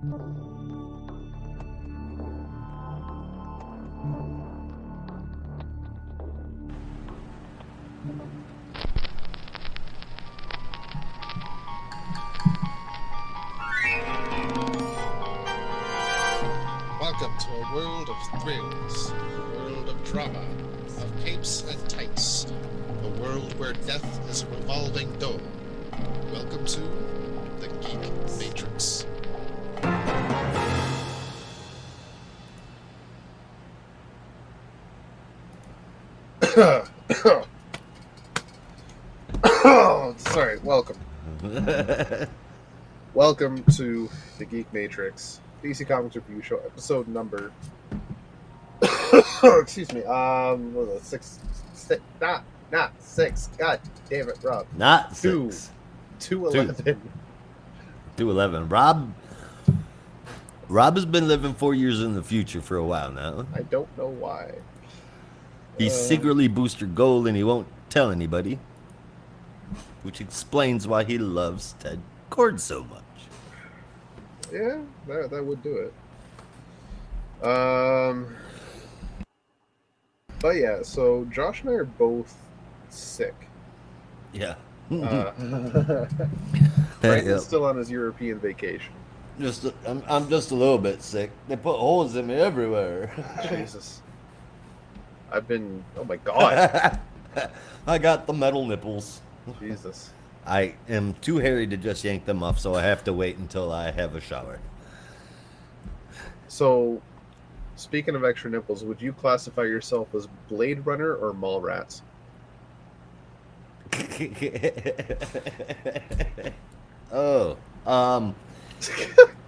Welcome to a world of thrills, a world of drama, of capes and tights, a world where death is a revolving door. Welcome to the Geek Matrix. Sorry, welcome. Welcome to the Geek Matrix, DC Comics Review Show, episode number excuse me, what was it, not six, god damn it, Rob. Not six. 211. 211. Rob has been living 4 years in the future for a while now. I don't know why. He's secretly Booster Gold and he won't tell anybody, which explains why he loves Ted Kord so much. Yeah, that would do it. But yeah, so Josh and I are both sick. Yeah. Brandon's still on his European vacation. I'm just a little bit sick. They put holes in me everywhere. Jesus. Oh my god. I got the metal nipples. Jesus. I am too hairy to just yank them off, so I have to wait until I have a shower. So, speaking of extra nipples, would you classify yourself as Blade Runner or Mallrats?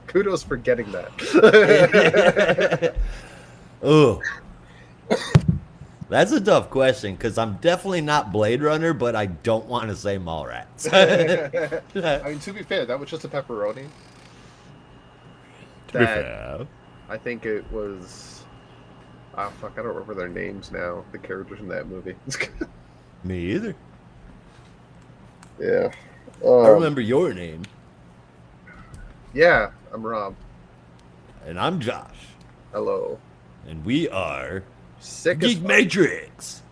Kudos for getting that. Oh. That's a tough question, because I'm definitely not Blade Runner, but I don't want to say Mallrats. I mean, to be fair, that was just a pepperoni. To be fair. I think it was... Oh, fuck, I don't remember their names now, the characters in that movie. Me either. Yeah. I remember your name. Yeah, I'm Rob. And I'm Josh. Hello. And we are... Sick Geek as fuck. Matrix.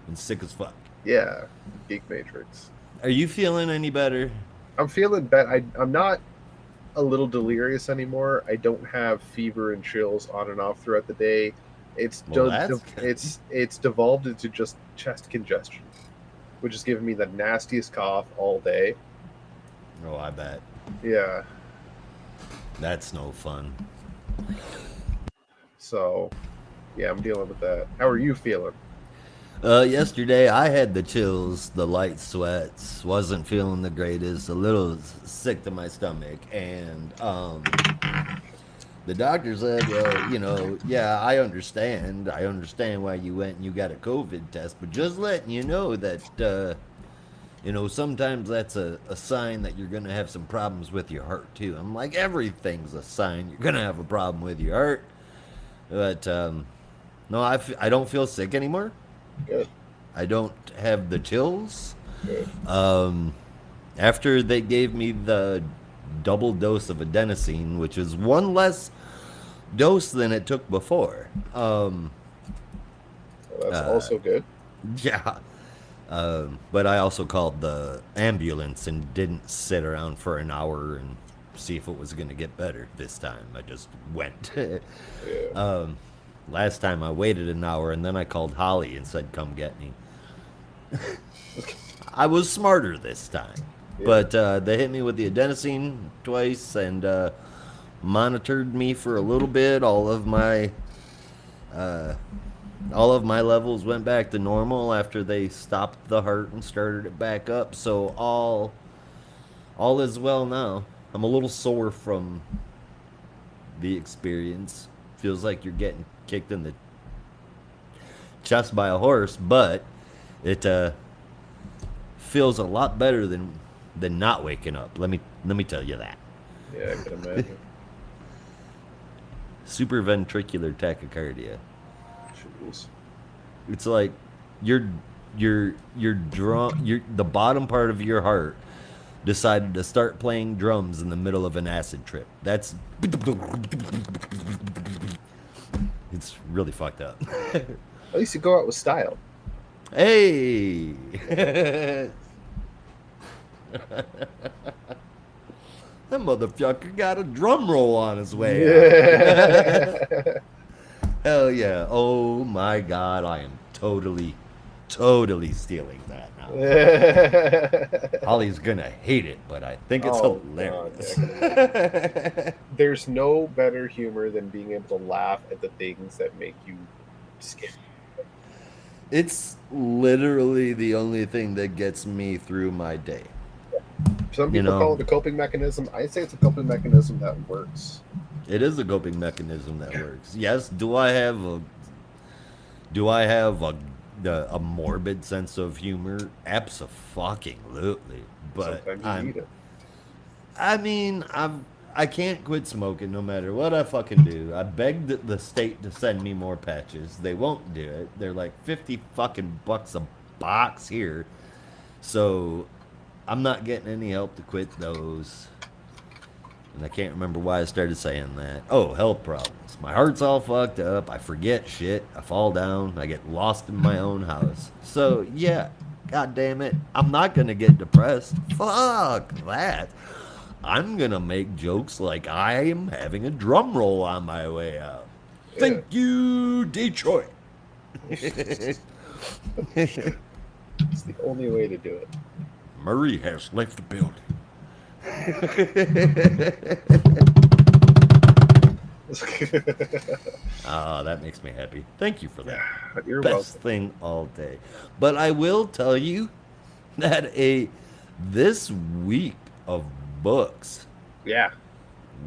And sick as fuck. Yeah, Geek Matrix. Are you feeling any better? I'm feeling better. I'm not a little delirious anymore. I don't have fever and chills on and off throughout the day. It's it's devolved into just chest congestion, which is giving me the nastiest cough all day. Oh, I bet. Yeah. That's no fun. So, yeah, I'm dealing with that. How are you feeling? Yesterday I had the chills, the light sweats, wasn't feeling the greatest, a little sick to my stomach, and the doctor said, well, yeah, I understand why you went and you got a COVID test, but just letting you know that, sometimes that's a sign that you're going to have some problems with your heart, too. I'm like, everything's a sign you're going to have a problem with your heart, but, no, I don't feel sick anymore. Good. I don't have the chills. Good. After they gave me the double dose of adenosine, which is one less dose than it took before. Well, that's also good. Yeah. But I also called the ambulance and didn't sit around for an hour and see if it was going to get better this time. I just went. Yeah. Last time I waited an hour and then I called Holly and said, come get me. I was smarter this time. Yeah. But they hit me with the adenosine twice and monitored me for a little bit. All of my levels went back to normal after they stopped the heart and started it back up. So all is well now. I'm a little sore from the experience. Feels like you're getting kicked in the chest by a horse, but it feels a lot better than not waking up. Let me tell you that. Yeah, I can imagine. Supraventricular tachycardia. Jeez. It's like the bottom part of your heart decided to start playing drums in the middle of an acid trip. That's... It's really fucked up. At least you go out with style. Hey! That motherfucker got a drum roll on his way out. Hell yeah. Oh my god, I am totally stealing that now. Holly's gonna hate it, but I think it's hilarious. God, there's no better humor than being able to laugh at the things that make you scared. It's literally the only thing that gets me through my day. Some people call it a coping mechanism. I say it's a coping mechanism that works. It is a coping mechanism that works. Yes, do I have a morbid sense of humor? Abso-fucking-lutely. But sometimes you need it. I mean, I can't quit smoking no matter what I fucking do. I begged the state to send me more patches. They won't do it. They're like 50 fucking bucks a box here. So I'm not getting any help to quit those. And I can't remember why I started saying that. Oh, health problems. My heart's all fucked up. I forget shit. I fall down. I get lost in my own house. So, yeah. God damn it. I'm not going to get depressed. Fuck that. I'm going to make jokes like I am having a drum roll on my way out. Yeah. Thank you, Detroit. It's the only way to do it. Murray has left the building. Oh, that makes me happy. Thank you for that. You're Best welcome. thing all day. But I will tell you that this week of books. Yeah.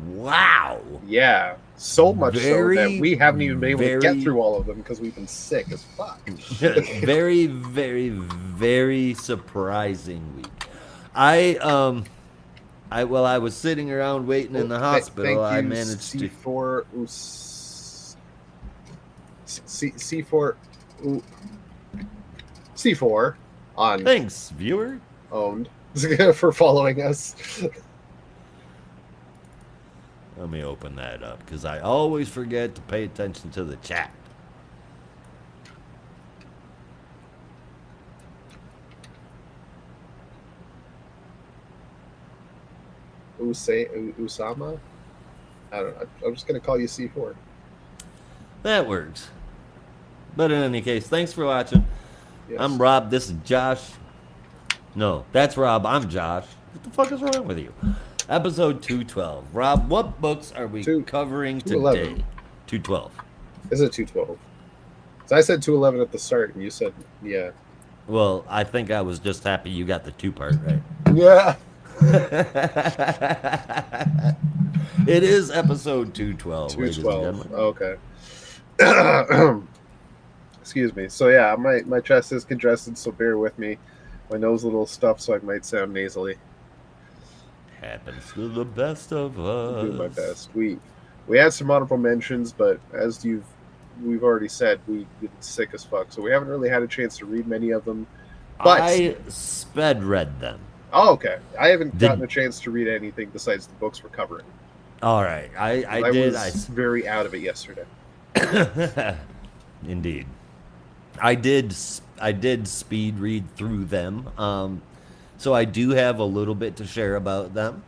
Wow. Yeah. So much so that we haven't even been able to get through all of them because we've been sick as fuck. Very, very, very surprising week. I was sitting around waiting in the hospital. I managed to C4 on. Thanks, viewer. Owned for following us. Let me open that up because I always forget to pay attention to the chat. Usama? I don't know. I'm just going to call you C4. That works. But in any case, thanks for watching. Yes. I'm Rob. This is Josh. No, that's Rob. I'm Josh. What the fuck is wrong with you? Episode 212. Rob, what books are we covering today? 212. Is it 212? So I said 211 at the start, and you said, yeah. Well, I think I was just happy you got the two-part right. Yeah. It is episode 212. 212. Okay. Excuse me. So yeah, my chest is congested, so bear with me. My nose a little stuffed, so I might sound nasally. Happens to the best of us. I'll do my best. We had some honorable mentions, but as we've already said, we've been sick as fuck, so we haven't really had a chance to read many of them. But I sped read them. Oh, okay. I haven't gotten a chance to read anything besides the books we're covering. All right. I was very out of it yesterday. Indeed. I did speed read through them. So I do have a little bit to share about them.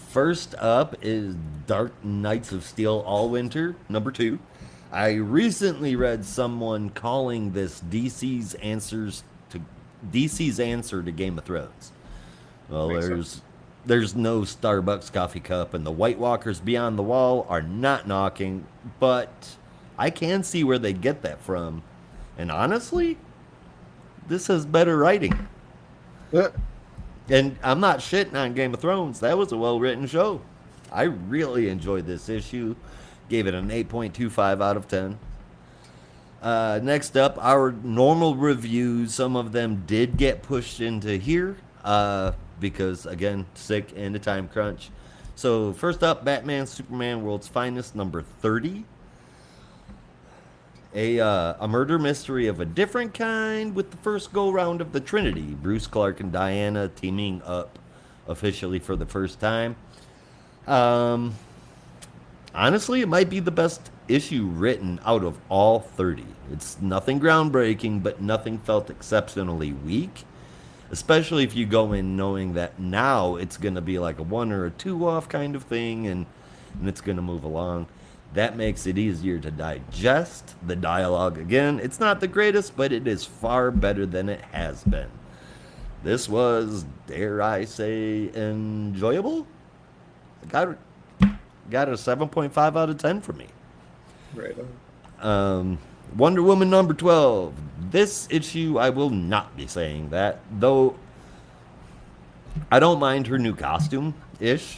First up is Dark Knights of Steel Allwinter, number 2. I recently read someone calling this DC's answer to Game of Thrones. Well, there's no Starbucks coffee cup, and the White Walkers beyond the wall are not knocking, but I can see where they get that from. And honestly, this has better writing. And I'm not shitting on Game of Thrones. That was a well-written show. I really enjoyed this issue. Gave it an 8.25 out of 10. Next up, our normal reviews. Some of them did get pushed into here because, again, sick and a time crunch. So first up, Batman, Superman, World's Finest, number 30. A murder mystery of a different kind with the first go-round of the Trinity. Bruce, Clark, and Diana teaming up officially for the first time. Honestly, it might be the best issue written out of all 30. It's nothing groundbreaking, but nothing felt exceptionally weak. Especially if you go in knowing that now it's going to be like a 1 or a 2 off kind of thing, and it's going to move along. That makes it easier to digest. The dialogue, again, it's not the greatest, but it is far better than it has been. This was, dare I say, enjoyable? Got a 7.5 out of 10 for me. Right on. Wonder Woman number 12. This issue, I will not be saying that, though I don't mind her new costume-ish.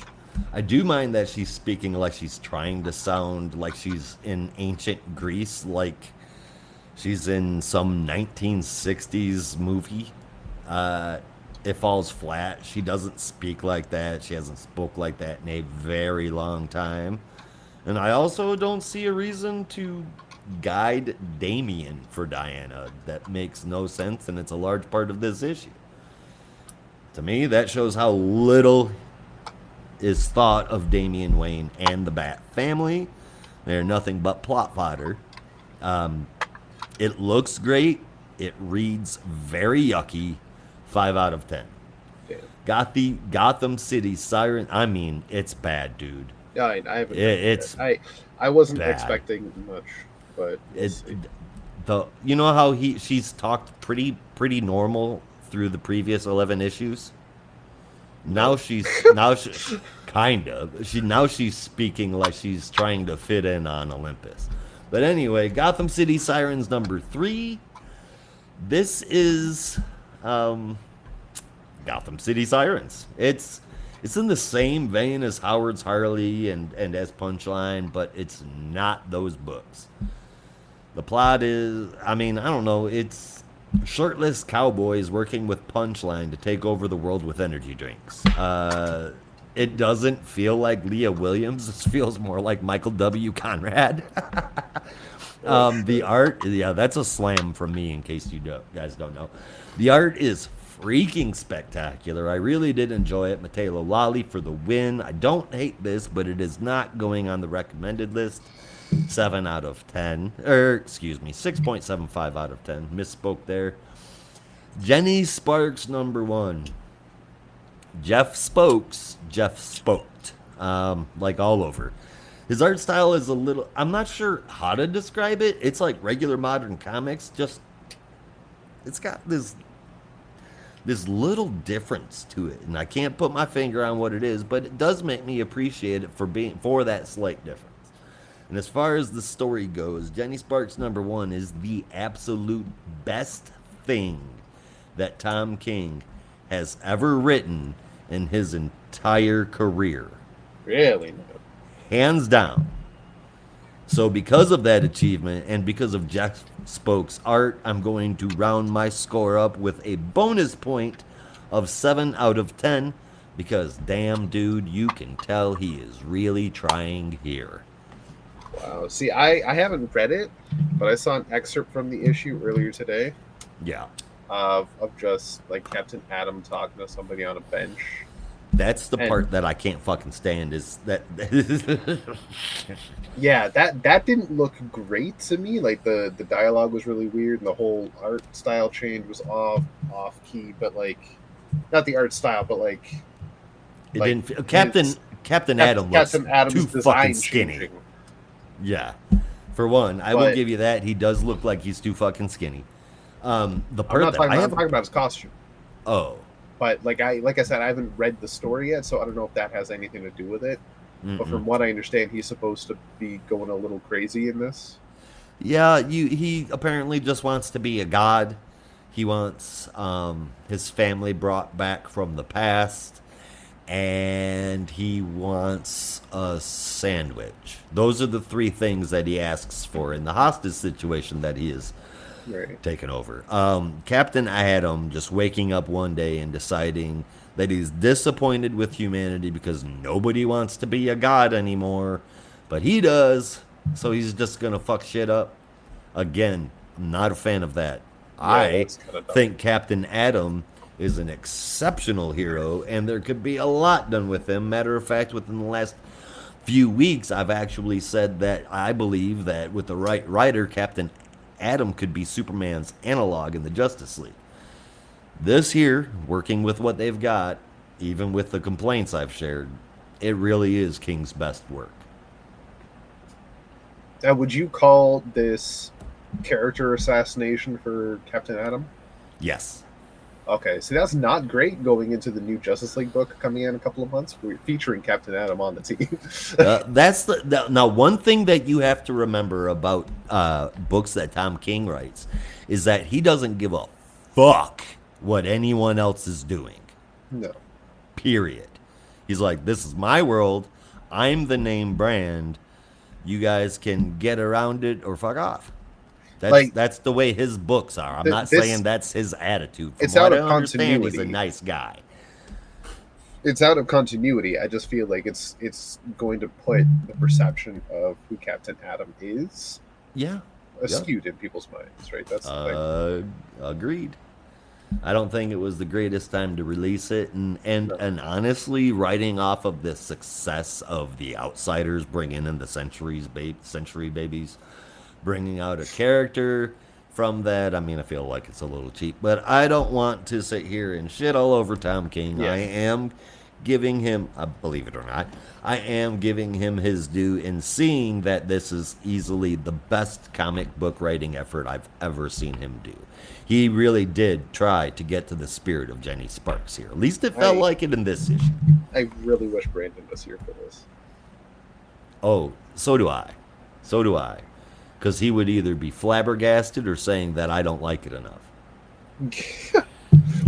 I do mind that she's speaking like she's trying to sound like she's in ancient Greece, like she's in some 1960s movie. It falls flat. She doesn't speak like that. She hasn't spoke like that in a very long time. And I also don't see a reason to guide Damien for Diana. That makes no sense, and it's a large part of this issue. To me, that shows how little is thought of Damian Wayne and the Bat family. They're nothing but plot fodder. It looks great. It reads very yucky. 5 out of 10. Damn. Gotham City Siren. I mean, it's bad, dude. Yeah, I haven't. I wasn't bad. expecting much, but you know how she's talked pretty normal through the previous 11 issues. Now she's kind of she's speaking like she's trying to fit in on Olympus. But anyway, Gotham City Sirens number 3. This is Gotham City Sirens. It's in the same vein as Howard's Harley and as Punchline, but it's not those books. The plot is, I don't know, it's shirtless cowboys working with Punchline to take over the world with energy drinks. It doesn't feel like Leah Williams. This feels more like Michael W. Conrad. The art, yeah, that's a slam from me in case you guys don't know. The art is freaking spectacular. I really did enjoy it. Mateo Lally for the win. I don't hate this, but it is not going on the recommended list. 7 out of 10. 6.75 out of 10. Misspoke there. Jenny Sparks number 1. Jeff spoked. Like all over. His art style is a little, I'm not sure how to describe it. It's like regular modern comics, just it's got this little difference to it, and I can't put my finger on what it is, but it does make me appreciate it for that slight difference. And as far as the story goes, Jenny Sparks number 1 is the absolute best thing that Tom King has ever written in his entire career. Really? Hands down. So because of that achievement and because of Jeff Spoke's art, I'm going to round my score up with a bonus point of 7 out of 10 because damn dude, you can tell he is really trying here. Wow. See, I haven't read it, but I saw an excerpt from the issue earlier today. Yeah. Of just like Captain Atom talking to somebody on a bench. That's the part that I can't fucking stand is that. Yeah, that didn't look great to me. Like the dialogue was really weird and the whole art style change was off key, but like not the art style, but like it didn't feel, Captain Atom looks too fucking skinny. Changing. Yeah. For one, I will give you that. He does look like he's too fucking skinny. I'm talking about his costume. Oh. But like I said, I haven't read the story yet, so I don't know if that has anything to do with it. Mm-mm. But from what I understand, he's supposed to be going a little crazy in this. Yeah, he apparently just wants to be a god. He wants his family brought back from the past, and he wants a sandwich. Those are the 3 things that he asks for in the hostage situation that he is taken over. Captain Atom just waking up one day and deciding that he's disappointed with humanity because nobody wants to be a god anymore, but he does, so he's just gonna fuck shit up. Again, I'm not a fan of that. Yeah, I that's kind of dumb. think Captain Atom is an exceptional hero, and there could be a lot done with him. Matter of fact, within the last few weeks, I've actually said that I believe that with the right writer, Captain Atom could be Superman's analog in the Justice League. This here, working with what they've got, even with the complaints I've shared, it really is King's best work. Now, would you call this character assassination for Captain Atom? Yes. Okay, so that's not great going into the new Justice League book coming in a couple of months, featuring Captain Atom on the team. That's now one thing that you have to remember about books that Tom King writes is that he doesn't give a fuck what anyone else is doing. No. Period. He's like, this is my world. I'm the name brand. You guys can get around it or fuck off. That's the way his books are. I'm not saying that's his attitude. From it's out what of I understand, continuity. he's a nice guy. It's out of continuity. I just feel like it's going to put the perception of who Captain Atom is skewed in people's minds, right? That's the thing. Agreed. I don't think it was the greatest time to release it, and honestly, writing off of the success of the Outsiders, bringing in the Century Babies, bringing out a character from that, I mean, I feel like it's a little cheap, but I don't want to sit here and shit all over Tom King. Yeah. I am giving him, believe it or not, I am giving him his due in seeing that this is easily the best comic book writing effort I've ever seen him do. He really did try to get to the spirit of Jenny Sparks here. At least it felt like it in this issue. I really wish Brandon was here for this. Oh, so do I. So do I. Because he would either be flabbergasted or saying that I don't like it enough.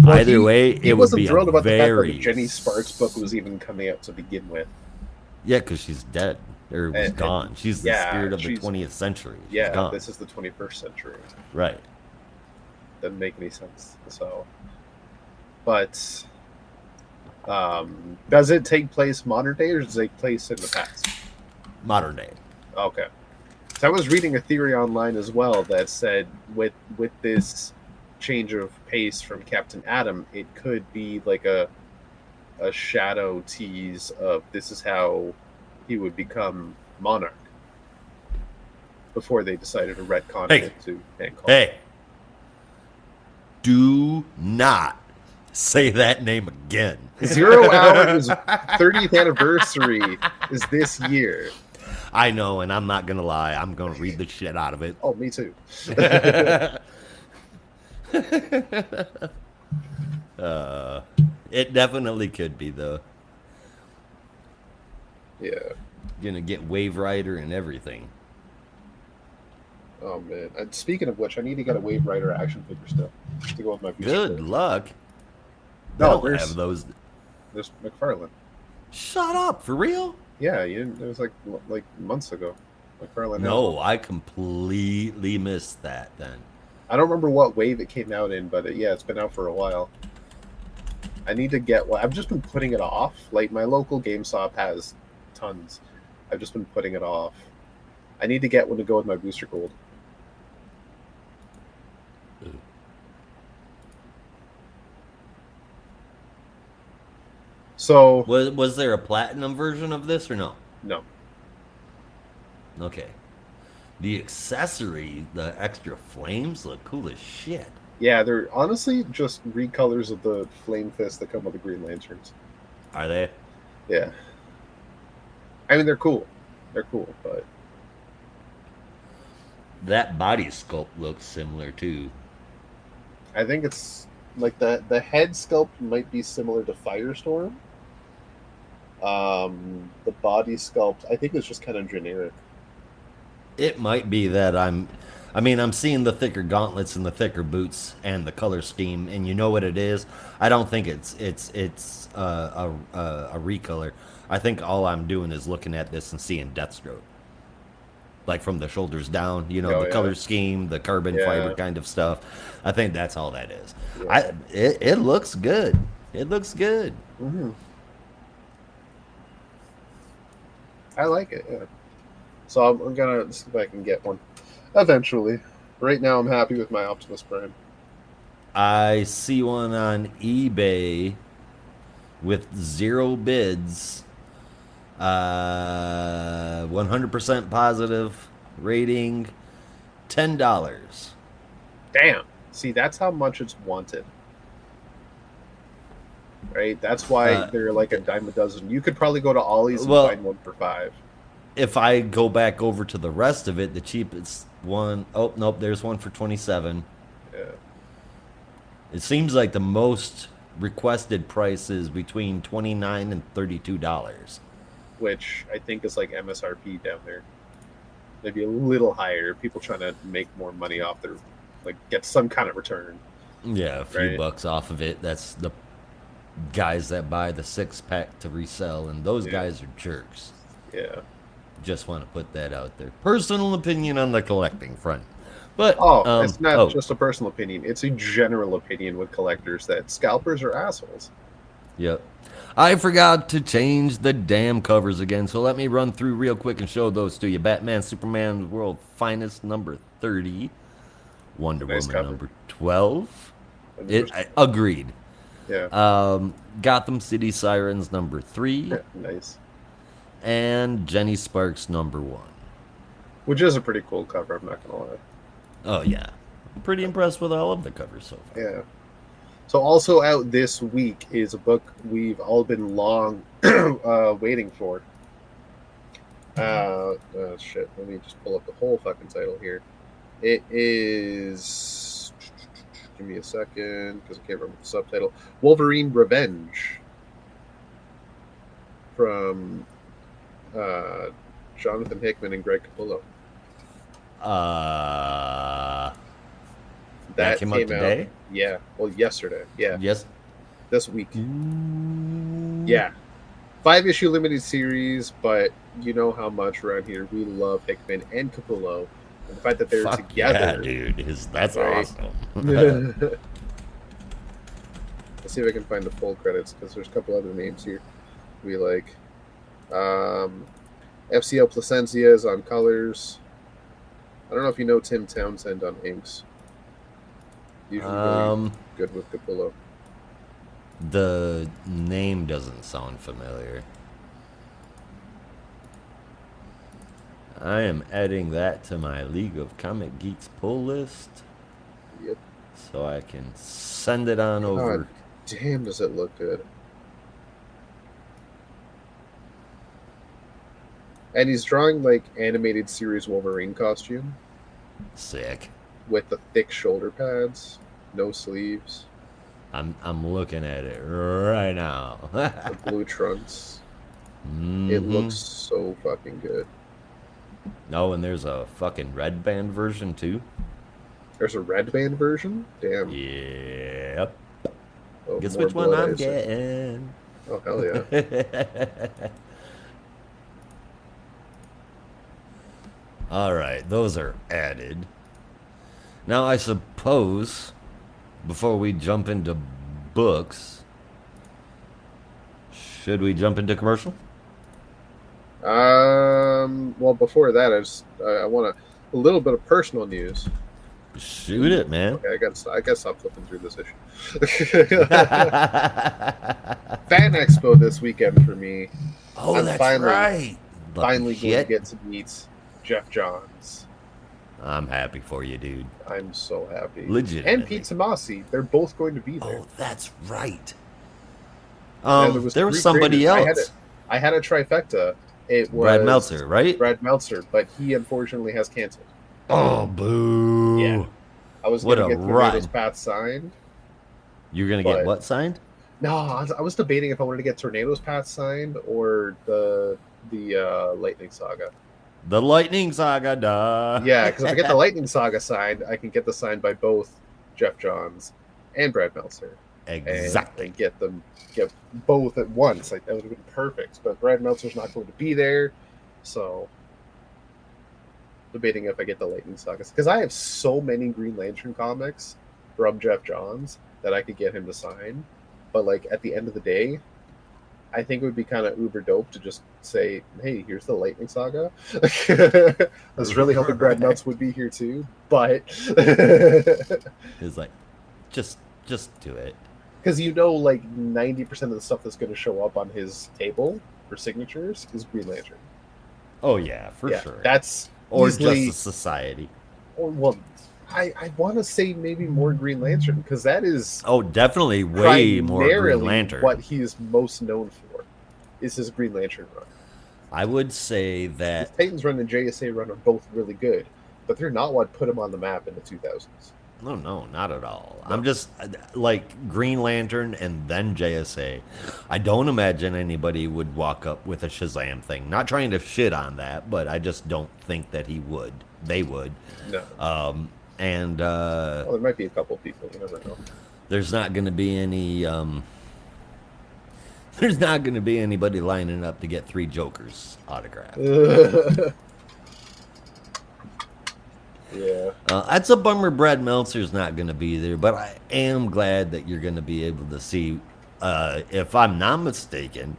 Well, either way, it would be thrilled about very... the fact that the Jenny Sparks book was even coming out to begin with. Yeah, because she's dead. Or was gone. She's the spirit of the 20th century. She's gone. This is the 21st century. Right. Doesn't make any sense. So, but does it take place modern day or does it take place in the past? Modern day. Okay. So I was reading a theory online as well that said with this change of pace from Captain Atom, it could be like a shadow tease of this is how he would become Monarch before they decided to retcon it to Hank. Hey. Do not say that name again. 0 Hour's 30th anniversary is this year. I know, and I'm not going to lie. I'm going to read the shit out of it. Oh, me too. It definitely could be, though. Yeah. Going to get Wave Rider and everything. Oh, man. And speaking of which, I need to get a Wave Rider action figure still to go with my Good luck. No, They'll have those. There's McFarlane. Shut up. For real? Yeah, it was like months ago. McFarlane. No, I completely missed that then. I don't remember what wave it came out in, but it's been out for a while. I need to get one. I've just been putting it off. Like, my local GameStop has tons. I've just been putting it off. I need to get one to go with my Booster Gold. So was there a platinum version of this or no? No. Okay. The accessory, the extra flames look cool as shit. Yeah, they're honestly just recolors of the Flame Fist that come with the Green Lanterns. Are they? Yeah. I mean, they're cool. They're cool, but that body sculpt looks similar too. I think it's like the head sculpt might be similar to Firestorm. The body sculpt, I think it's just kind of generic. It might be that I'm seeing the thicker gauntlets and the thicker boots and the color scheme, and you know what it is. I don't think it's a recolor. I think all I'm doing is looking at this and seeing Deathstroke, like from the shoulders down. You know, the color scheme, the carbon fiber kind of stuff. I think that's all that is. Yeah. It looks good. It looks good. Mm-hmm. I like it. Yeah. So I'm gonna see if I can get one eventually. Right now, I'm happy with my Optimus Prime. I see one on eBay with 0 bids. 100% positive rating, $10. Damn. See, that's how much it's wanted. Right? That's why they're like a dime a dozen. You could probably go to Ollie's and find one for $5. If I go back over to the rest of it, the cheapest one, oh, nope, there's one for 27. Yeah. It seems like the most requested price is between $29 and $32. Which I think is like MSRP down there. Maybe a little higher. People trying to make more money off their, like, get some kind of return. Yeah, a few bucks off of it. That's the guys that buy the 6-pack to resell, and those guys are jerks. Yeah. Just want to put that out there. Personal opinion on the collecting front. But it's not just a personal opinion. It's a general opinion with collectors that scalpers are assholes. Yep. I forgot to change the damn covers again, so let me run through real quick and show those to you. Batman, Superman, World's Finest, number 30. Wonder Woman, number 12. Agreed. Yeah. Gotham City Sirens, number 3. Yeah, nice. And Jenny Sparks, number 1. Which is a pretty cool cover, I'm not going to lie. Oh, yeah. I'm pretty impressed with all of the covers so far. Yeah. So also out this week is a book we've all been long waiting for. Shit. Let me just pull up the whole fucking title here. It is... Give me a second, because I can't remember the subtitle. Wolverine Revenge. From Jonathan Hickman and Greg Capullo. That came out today? Yeah. Well, yesterday. Yeah. Yes. This week. Yeah. 5-issue limited series, but you know how much around here we love Hickman and Capullo. And the fact that they're together. Yeah, dude. That's awesome. Let's see if I can find the full credits, because there's a couple other names here we like. FCL Placencia is on colors. I don't know if you know Tim Townsend on inks. Usually really good with Capullo. The name doesn't sound familiar. I am adding that to my League of Comic Geeks pull list. Yep. So I can send it on over. God damn, does it look good. And he's drawing like animated series Wolverine costume. Sick. With the thick shoulder pads, no sleeves. I'm looking at it right now. The blue trunks. Mm-hmm. It looks so fucking good. No, and there's a fucking red band version too. There's a red band version? Damn. Yep. Oh, guess which one I'm getting. Oh, hell yeah. All right, those are added. Now, I suppose, before we jump into books, should we jump into commercial? Well, before that, I want a little bit of personal news. Shoot it, man. Okay, I guess I'll flipping through this issue. Fan Expo this weekend for me. Oh, that's right. Finally going to get to meet Jeff Johns. I'm happy for you, dude. I'm so happy. Legit. And Pete Tomasi. They're both going to be there. Oh, that's right. There was somebody else. I had a trifecta. It was Brad Meltzer, right? Brad Meltzer, but he unfortunately has canceled. Oh, boo. Yeah. I was going to get Tornado's Path signed. You're going to get what signed? No, I was debating if I wanted to get Tornado's Path signed or the Lightning Saga. The Lightning Saga, duh. Yeah, because if I get the Lightning Saga signed, I can get the signed by both Jeff Johns and Brad Meltzer. Exactly. And get both at once. Like, that would have been perfect. But Brad Meltzer's not going to be there, so debating if I get the Lightning Saga, because I have so many Green Lantern comics from Jeff Johns that I could get him to sign. But like at the end of the day, I think it would be kind of uber dope to just say, "Hey, here's the Lightning Saga." I was really hoping Brad Nuts would be here too, but it's like, just do it. Because like 90% of the stuff that's going to show up on his table for signatures is Green Lantern. Oh yeah, for sure. That's or easily, Justice Society. Or well, I want to say maybe more Green Lantern because that is definitely way more Green Lantern. What he is most known for is his Green Lantern run. I would say that his Titans run and JSA run are both really good, but they're not what put him on the map in the 2000s. No, not at all. No. I'm just like Green Lantern and then JSA. I don't imagine anybody would walk up with a Shazam thing. Not trying to shit on that, but I just don't think that he would. They would. No. Well, there might be a couple people. You never know. There's not going to be any. There's not going to be anybody lining up to get 3 Jokers autographed. Yeah. That's a bummer Brad Meltzer's not going to be there, but I am glad that you're going to be able to see, if I'm not mistaken,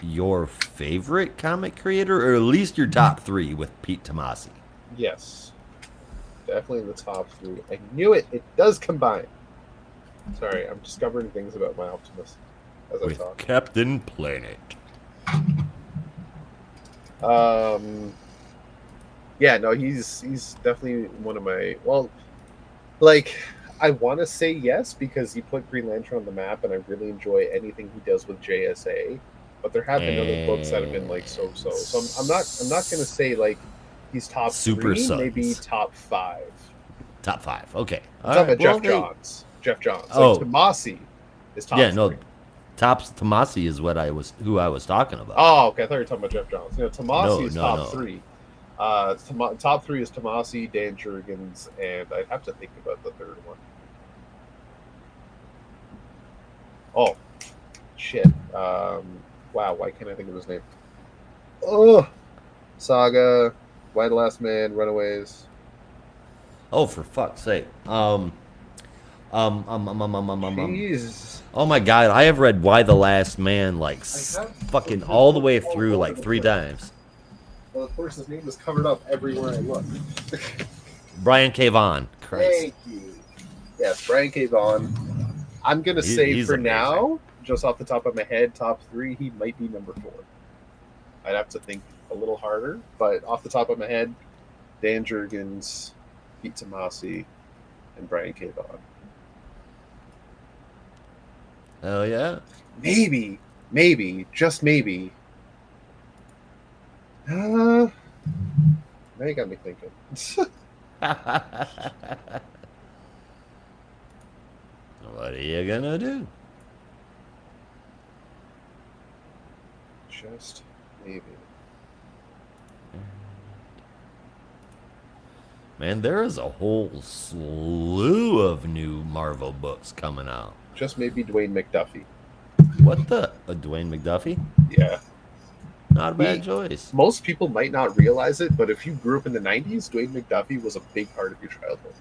your favorite comic creator, or at least your top 3 with Pete Tomasi. Yes. Definitely in the top 3. I knew it. It does combine. Sorry, I'm discovering things about my Optimus as I talk. Captain Planet. Yeah, no, he's definitely one of my I want to say yes because he put Green Lantern on the map, and I really enjoy anything he does with JSA. But there have been other books that have been so-so. So I'm not gonna say he's top Super 3, Sons. Maybe top 5. Top 5, okay. I'm talking about Jeff Johns. Tomasi is top 3. Tomasi is who I was talking about. Oh, okay. I thought you were talking about Jeff Johns. Tomasi is top 3. Top 3 is Tomasi, Dan Jurgens, and I'd have to think about the third one. Oh, shit. Wow, why can't I think of his name? Oh, Saga, Why the Last Man, Runaways. Oh, for fuck's sake. Jeez. Oh my god, I have read Why the Last Man fucking all the way through 3 times. Well, of course, his name is covered up everywhere I look. Brian K. Vaughan. Christ. Thank you. Yes, Brian K. Vaughan. I'm going to say for amazing. Now, just off the top of my head, top 3, he might be number 4. I'd have to think a little harder, but off the top of my head, Dan Jurgens, Pete Tomasi, and Brian K. Vaughan. Hell yeah. Maybe, just maybe. Now you got me thinking. What are you gonna do? Just maybe. Man, there is a whole slew of new Marvel books coming out. Just maybe Dwayne McDuffie. What the? Dwayne McDuffie? Yeah. Not a bad choice. Most people might not realize it, but if you grew up in the 90s, Dwayne McDuffie was a big part of your childhood.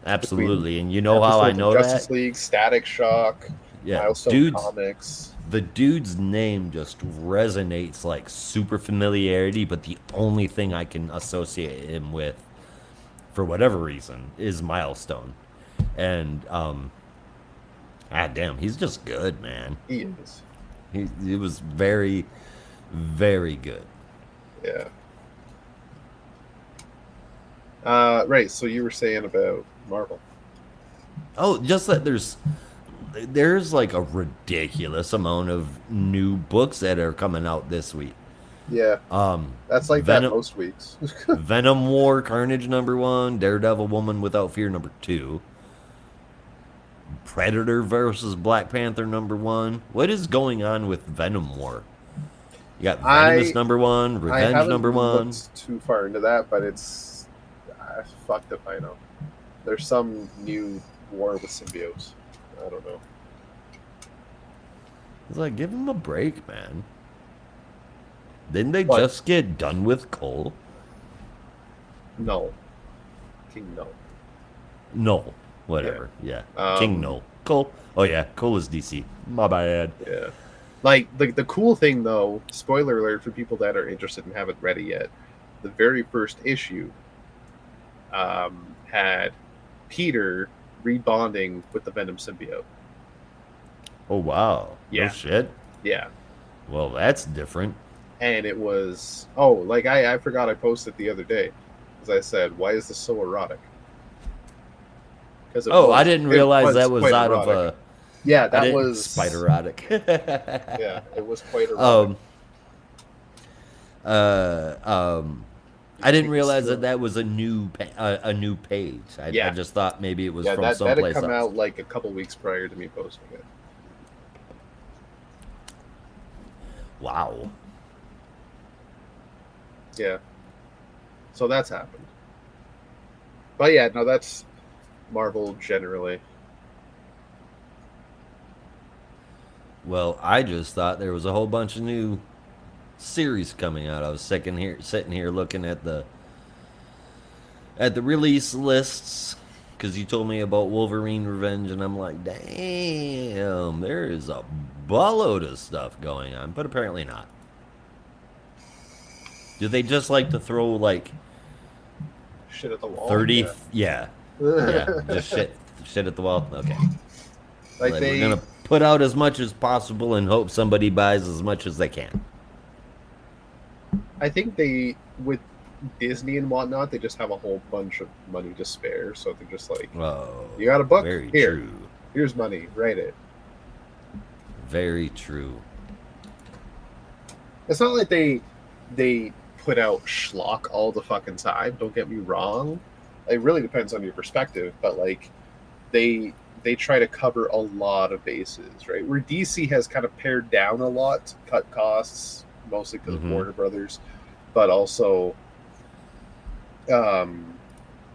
Absolutely, and you know how I know Justice that? League, Static Shock, Milestone Comics. The dude's name just resonates like super familiarity, but the only thing I can associate him with, for whatever reason, is Milestone. And damn, he's just good, man. He is. He was very, very good. Yeah. Right. So you were saying about Marvel. Oh, just that there's like a ridiculous amount of new books that are coming out this week. Yeah. That's like that most weeks. Venom War Carnage #1, Daredevil Woman Without Fear #2. Predator versus Black Panther #1. What is going on with Venom War? You got Venomous #1, Revenge I haven't #1. looked too far into that, but it's fucked if I know. There's some new war with symbiotes. I don't know. It's like, give him a break, man. Didn't they just get done with Cole? No. King No. No. Whatever. Yeah. King No. Cole. Oh yeah, Cole is DC. My bad. Yeah. Like the cool thing though, spoiler alert for people that are interested and haven't read it yet, the very first issue had Peter rebonding with the Venom symbiote. Oh wow. Yeah. No shit. Yeah. Well, that's different. And it was I forgot I posted the other day, as I said, why is this so erotic? Because I didn't realize that was out erotic. of a. Yeah, that was spider-erotic. Yeah, it was quite erotic. I didn't realize that was a new page. I just thought maybe it was from someplace else. That had come out like a couple weeks prior to me posting it. Wow. Yeah. So that's happened. But yeah, no, that's Marvel generally. Well, I just thought there was a whole bunch of new series coming out. I was sitting here looking at the release lists because you told me about Wolverine Revenge, and I'm like, damn, there is a buttload of stuff going on, but apparently not. Do they just like to throw like shit at the wall? 30? Yeah. Just shit at the wall. Okay. Like we're gonna put out as much as possible and hope somebody buys as much as they can. I think with Disney and whatnot, they just have a whole bunch of money to spare, so they're just like, you got a book? Very Here, true. Here's money, write it. Very true. It's not like they put out schlock all the fucking time, don't get me wrong. It really depends on your perspective, but like they try to cover a lot of bases, right? Where DC has kind of pared down a lot, cut costs, mostly because of Warner Brothers, but also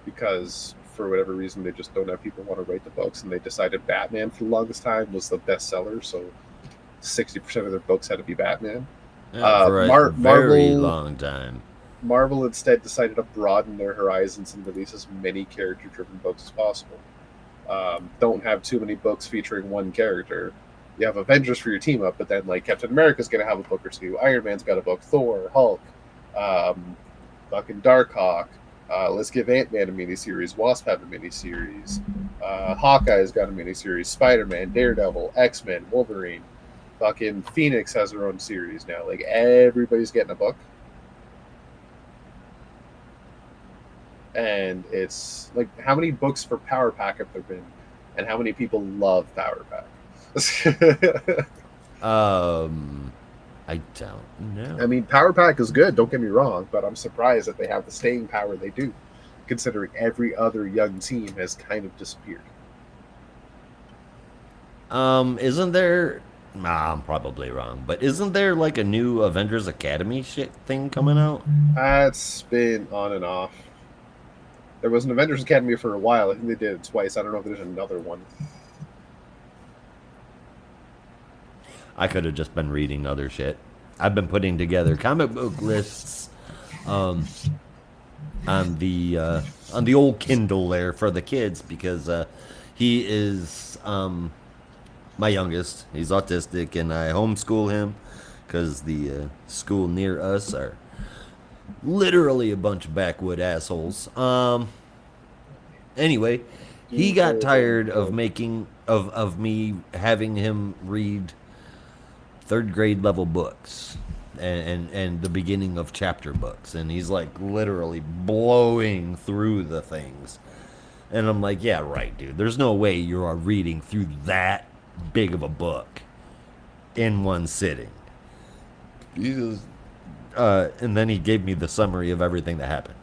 because for whatever reason they just don't have people want to write the books, and they decided Batman for the longest time was the bestseller, so 60% of their books had to be Batman. For a very long time. Marvel instead decided to broaden their horizons and release as many character-driven books as possible. Don't have too many books featuring one character. You have Avengers for your team up, but then like Captain America's going to have a book or two. Iron Man's got a book. Thor, Hulk, fucking Darkhawk. Let's give Ant-Man a miniseries. Wasp have a miniseries. Hawkeye's got a miniseries. Spider-Man, Daredevil, X-Men, Wolverine. Fucking Phoenix has her own series now. Like everybody's getting a book. And it's like, how many books for Power Pack have there been? And how many people love Power Pack? I don't know. I mean, Power Pack is good, don't get me wrong, but I'm surprised that they have the staying power they do, considering every other young team has kind of disappeared. Isn't there... Nah, I'm probably wrong, but isn't there like a new Avengers Academy shit thing coming out? It's been on and off. There was an Avengers Academy for a while. I think they did it twice. I don't know if there's another one. I could have just been reading other shit. I've been putting together comic book lists on the old Kindle there for the kids, because he is my youngest. He's autistic, and I homeschool him because the school near us are literally a bunch of backwood assholes. Anyway, he got tired of me having him read third grade level books and the beginning of chapter books, and he's like literally blowing through the things, and I'm like, yeah, right, dude, there's no way you are reading through that big of a book in one sitting. And then he gave me the summary of everything that happened.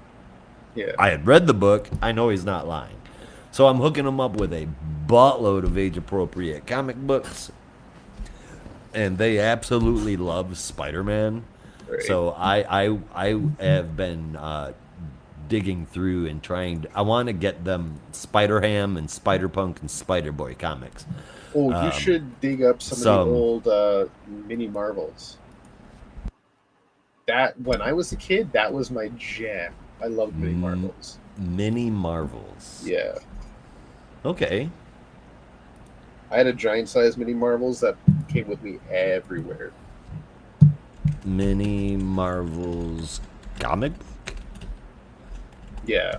Yeah, I had read the book. I know he's not lying, so I'm hooking him up with a buttload of age-appropriate comic books, and they absolutely love Spider-Man. Right. So I have been digging through and trying. I want to get them Spider-Ham and Spider-Punk and Spider-Boy comics. Oh, you should dig up some of the old mini Marvels. That when I was a kid, that was my jam. I loved mini Marvels. Mini Marvels. Yeah. Okay. I had a giant size mini Marvels that came with me everywhere. Mini Marvels comic. Yeah,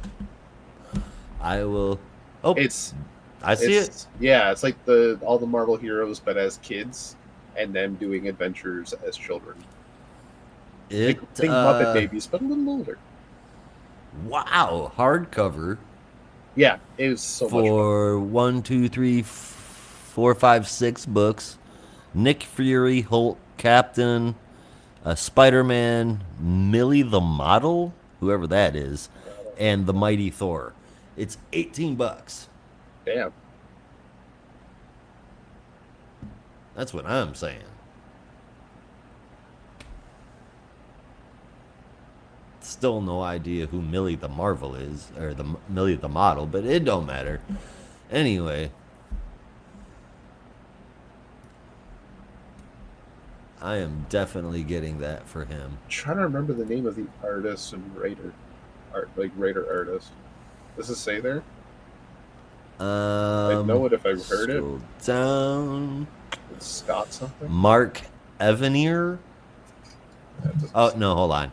I will. Oh, I see it. Yeah, it's like all the Marvel heroes, but as kids, and them doing adventures as children. Think Muppet Babies, but a little older. Wow, hardcover. Yeah, it was so much fun. For 1, 2, 3, 4, 5, 6 books. Nick Fury, Hulk, Captain, Spider-Man, Millie the Model, whoever that is, and the Mighty Thor. It's $18. Damn. That's what I'm saying. Still no idea who Millie the Marvel is, or Millie the Model, but it don't matter. Anyway, I am definitely getting that for him. I'm trying to remember the name of the artist and writer, writer artist. Does it say there? I know it if I've heard it. Down. It's Scott something. Mark Evanier. Oh no, hold on.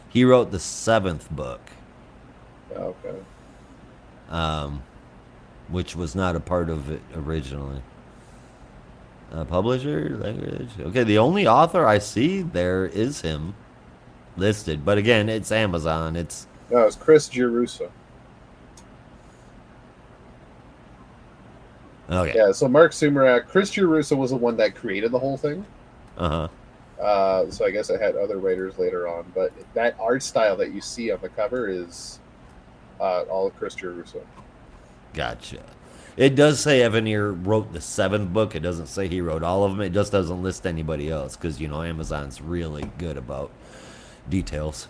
He wrote the 7th book. Okay. Which was not a part of it originally. Publisher, language. Okay, the only author I see there is him listed, but again, it's Amazon. It's Chris Giarrusso. Okay. Yeah, so Mark Sumerak, Chris Giarrusso was the one that created the whole thing. Uh-huh. So I guess I had other writers later on, but that art style that you see on the cover is all of Chris Giarrusso. Gotcha. It does say Evanier wrote the 7th book. It doesn't say he wrote all of them. It just doesn't list anybody else because, you know, Amazon's really good about details.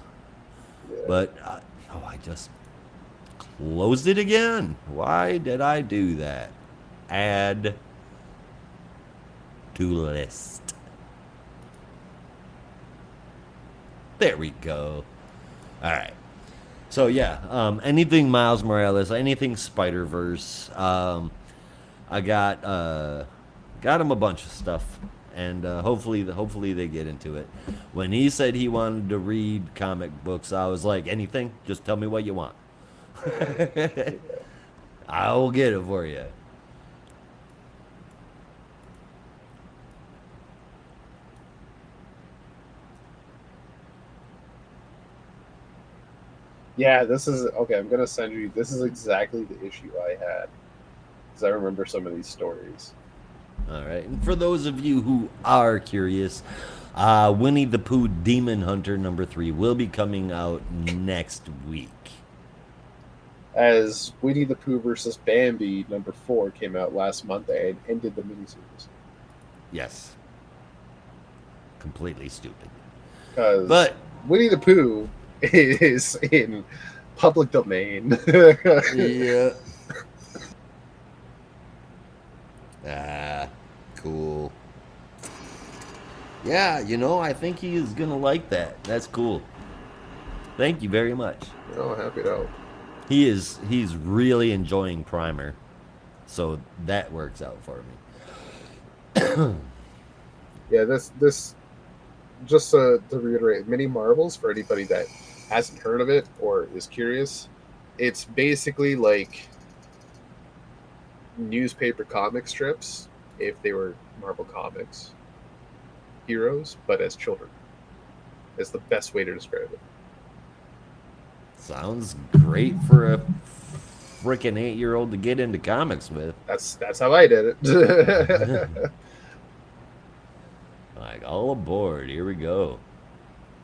Yeah. But, I just closed it again. Why did I do that? Add to list. There we go. All right. So yeah, anything Miles Morales, anything Spider-Verse. I got him a bunch of stuff, and hopefully they get into it. When he said he wanted to read comic books, I was like, anything, just tell me what you want. I will get it for you. Yeah, this is okay. I'm gonna send you. This is exactly the issue I had, because I remember some of these stories. All right, and for those of you who are curious, Winnie the Pooh Demon Hunter #3 will be coming out next week. As Winnie the Pooh versus Bambi #4 came out last month and ended the miniseries. Yes. Completely stupid. But Winnie the Pooh is in public domain. Yeah. Cool. Yeah, you know, I think he is gonna like that. That's cool. Thank you very much. Oh, happy to help. He's really enjoying Primer, so that works out for me. Yeah, this just to reiterate, Mini Marvels, for anybody that hasn't heard of it or is curious, it's basically like newspaper comic strips if they were Marvel Comics heroes, but as children. Is the best way to describe it. Sounds great for a freaking 8-year-old to get into comics with. That's how I did it. Like, all aboard, here we go.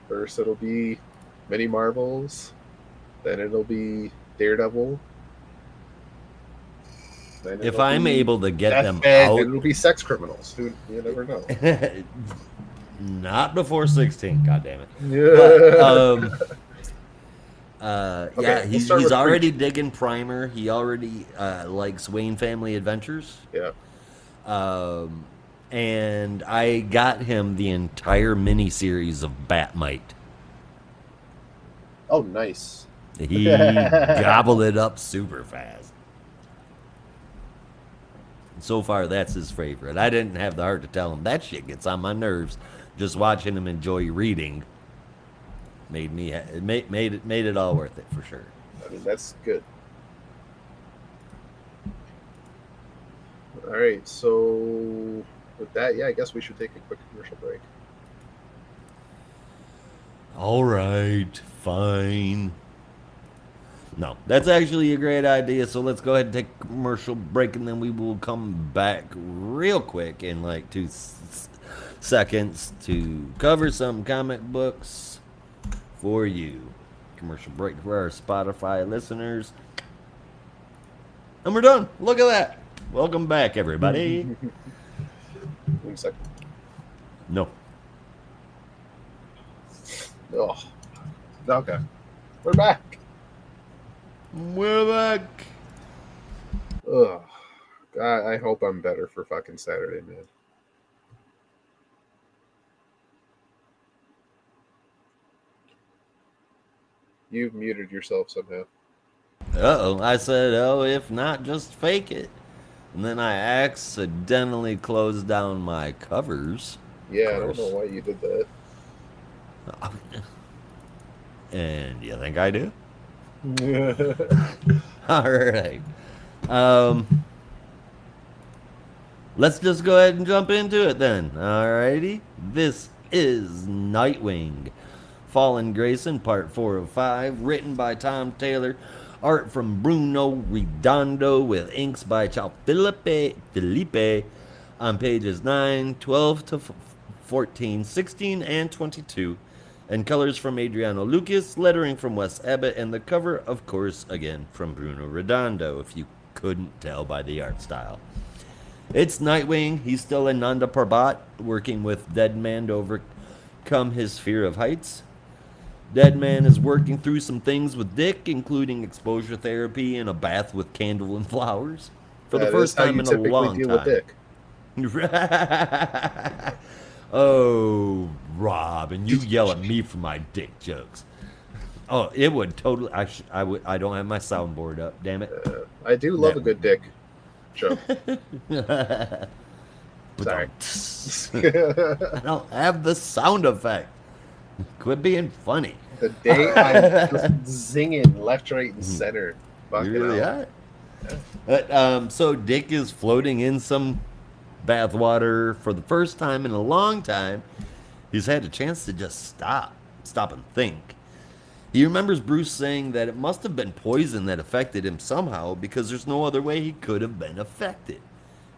First it'll be Mini Marvels, then it'll be Daredevil. If I'm able to get them out, then it'll be sex criminals. You never know. Not before 16, God damn it. Yeah. Yeah, he's already digging Primer. He already likes Wayne Family Adventures. Yeah. And I got him the entire miniseries of Batmite. Oh, nice. He gobbled it up super fast. So far, that's his favorite. I didn't have the heart to tell him that shit gets on my nerves. Just watching him enjoy reading made it all worth it for sure. I mean, that's good. All right, so with that, yeah, I guess we should take a quick commercial break. All right, fine. No, that's actually a great idea. So let's go ahead and take a commercial break, and then we will come back real quick in like 2 seconds to cover some comic books for you. Commercial break for our Spotify listeners. And we're done. Look at that. Welcome back, everybody. 1 second. No. Oh, okay. We're back. We're back. Ugh. God, I hope I'm better for fucking Saturday, man. You've muted yourself somehow. Uh-oh. I said, oh, if not, just fake it. And then I accidentally closed down my covers. Yeah, I don't know why you did that. And you think I do? All right. Let's just go ahead and jump into it then. Alrighty. This is Nightwing. Fallen Grayson, part 4 of 5, written by Tom Taylor, art from Bruno Redondo, with inks by Ciao Felipe on pages 9, 12 to 14, 16, and 22, and colors from Adriano Lucas, lettering from Wes Abbott, and the cover, of course, again, from Bruno Redondo, if you couldn't tell by the art style. It's Nightwing. He's still in Nanda Parbat, working with Deadman to overcome his fear of heights. Deadman is working through some things with Dick, including exposure therapy and a bath with candle and flowers. For the first time in a long time. With Dick. Oh, Rob, and you yell at me for my dick jokes. Oh, it would totally. I don't have my soundboard up. Damn it. I do love a good dick joke. Sorry. I don't have the sound effect. Quit being funny. The day I'm just zinging left, right, and center. You really are. But, so Dick is floating in some bathwater for the first time in a long time. He's had a chance to just stop and think. He remembers Bruce saying that it must have been poison that affected him somehow, because there's no other way he could have been affected.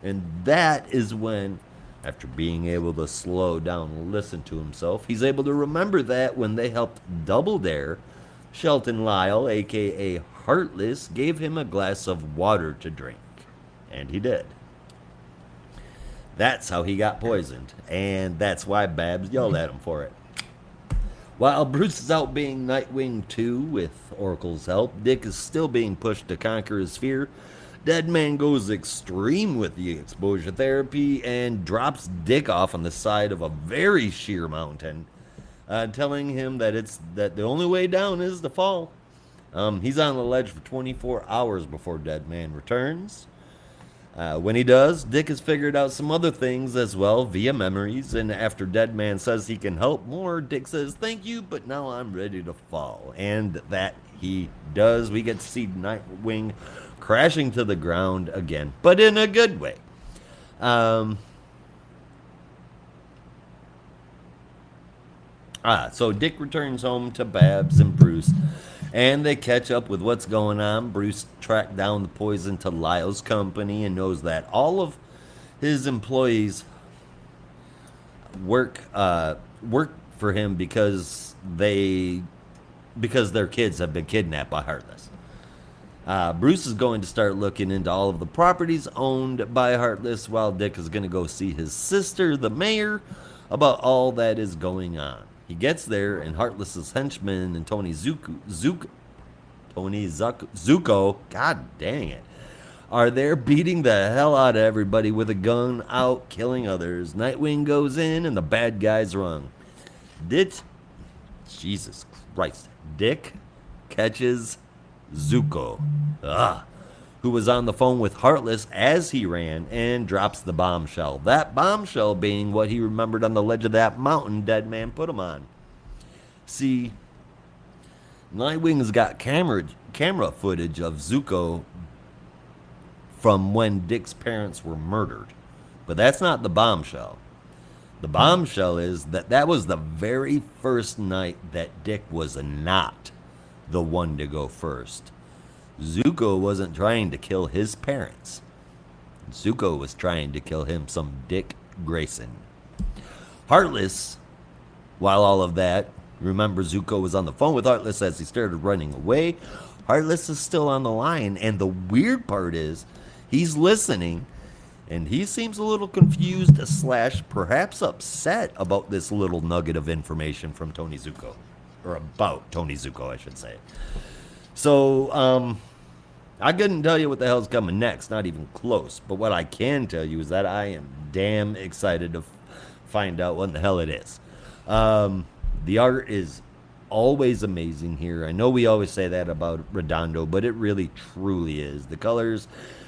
And that is when, after being able to slow down and listen to himself, he's able to remember that when they helped Double Dare, Shelton Lyle, a.k.a. Heartless, gave him a glass of water to drink. And he did. That's how he got poisoned. And that's why Babs yelled at him for it. While Bruce is out being Nightwing 2 with Oracle's help, Dick is still being pushed to conquer his fear. Deadman goes extreme with the exposure therapy and drops Dick off on the side of a very sheer mountain, telling him that the only way down is to fall. He's on the ledge for 24 hours before Deadman returns. When he does, Dick has figured out some other things as well via memories, and after Deadman says he can help more, Dick says, "Thank you, but now I'm ready to fall." And that he does. We get to see Nightwing crashing to the ground again, but in a good way. So Dick returns home to Babs and Bruce, and they catch up with what's going on. Bruce tracked down the poison to Lyle's company and knows that all of his employees work for him because their kids have been kidnapped by Heartless. Bruce is going to start looking into all of the properties owned by Heartless, while Dick is going to go see his sister, the mayor, about all that is going on. He gets there, and Heartless's henchmen and Tony Zuko, god dang it, are there beating the hell out of everybody with a gun out, killing others. Nightwing goes in, and the bad guys run. Jesus Christ. Dick catches Zuko, who was on the phone with Heartless as he ran and drops the bombshell. That bombshell being what he remembered on the ledge of that mountain Dead Man put him on. See, Nightwing's got camera footage of Zuko from when Dick's parents were murdered. But that's not the bombshell. The bombshell is that was the very first night that Dick was not the one to go first. Zuko wasn't trying to kill his parents. Zuko was trying to kill him some Dick Grayson. Heartless, while all of that, remember Zuko was on the phone with Heartless as he started running away. Heartless is still on the line, and the weird part is he's listening, and he seems a little confused / perhaps upset about this little nugget of information from Tony Zuko. Or about Tony Zuko, I should say. So, I couldn't tell you what the hell's coming next, not even close. But what I can tell you is that I am damn excited to find out what the hell it is. The art is always amazing here. I know we always say that about Redondo, but it really truly is. The colors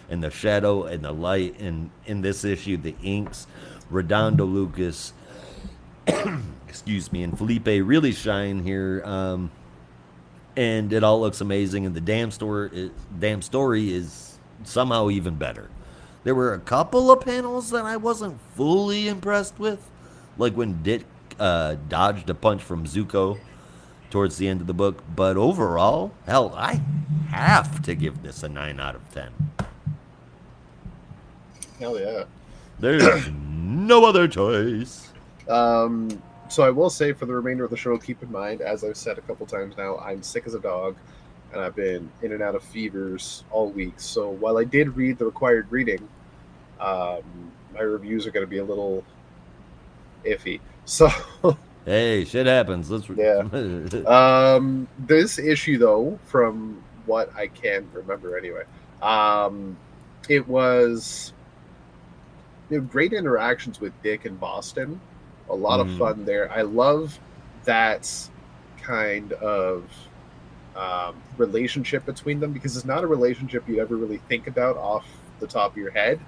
and the shadow and the light, and in this issue, the inks, Redondo, Lucas, excuse me, and Felipe really shine here. And it all looks amazing, and the damn story is somehow even better. There were a couple of panels that I wasn't fully impressed with, like when Dick dodged a punch from Zuko towards the end of the book. But overall, hell, I have to give this a 9 out of 10. Hell yeah. There's no other choice. So I will say for the remainder of the show, keep in mind, as I've said a couple times now, I'm sick as a dog, and I've been in and out of fevers all week. So while I did read the required reading, my reviews are going to be a little iffy. So hey, shit happens. This issue, though, from what I can remember anyway, it was great interactions with Dick and Boston. A lot of fun there. I love that kind of relationship between them, because it's not a relationship you ever really think about off the top of your head,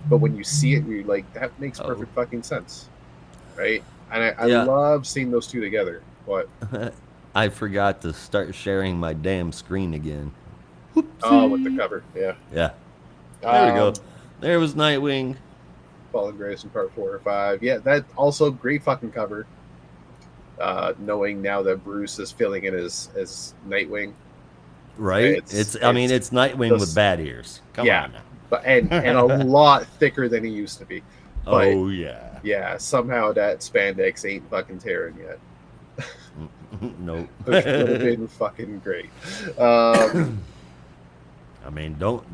but when you see it, you're like, that makes perfect fucking sense, right? And I love seeing those two together. What? I forgot to start sharing my damn screen again. Whoopsie. Oh, with the cover, yeah. There we go. There was Nightwing. Fallen Grace in part 4 or 5. Yeah, that also great fucking cover. Knowing now that Bruce is filling in as Nightwing. Right? It's Nightwing with bad ears. Come on now. But and a lot thicker than he used to be. But, oh yeah. Yeah, somehow that spandex ain't fucking tearing yet. Nope. Which would have been fucking great.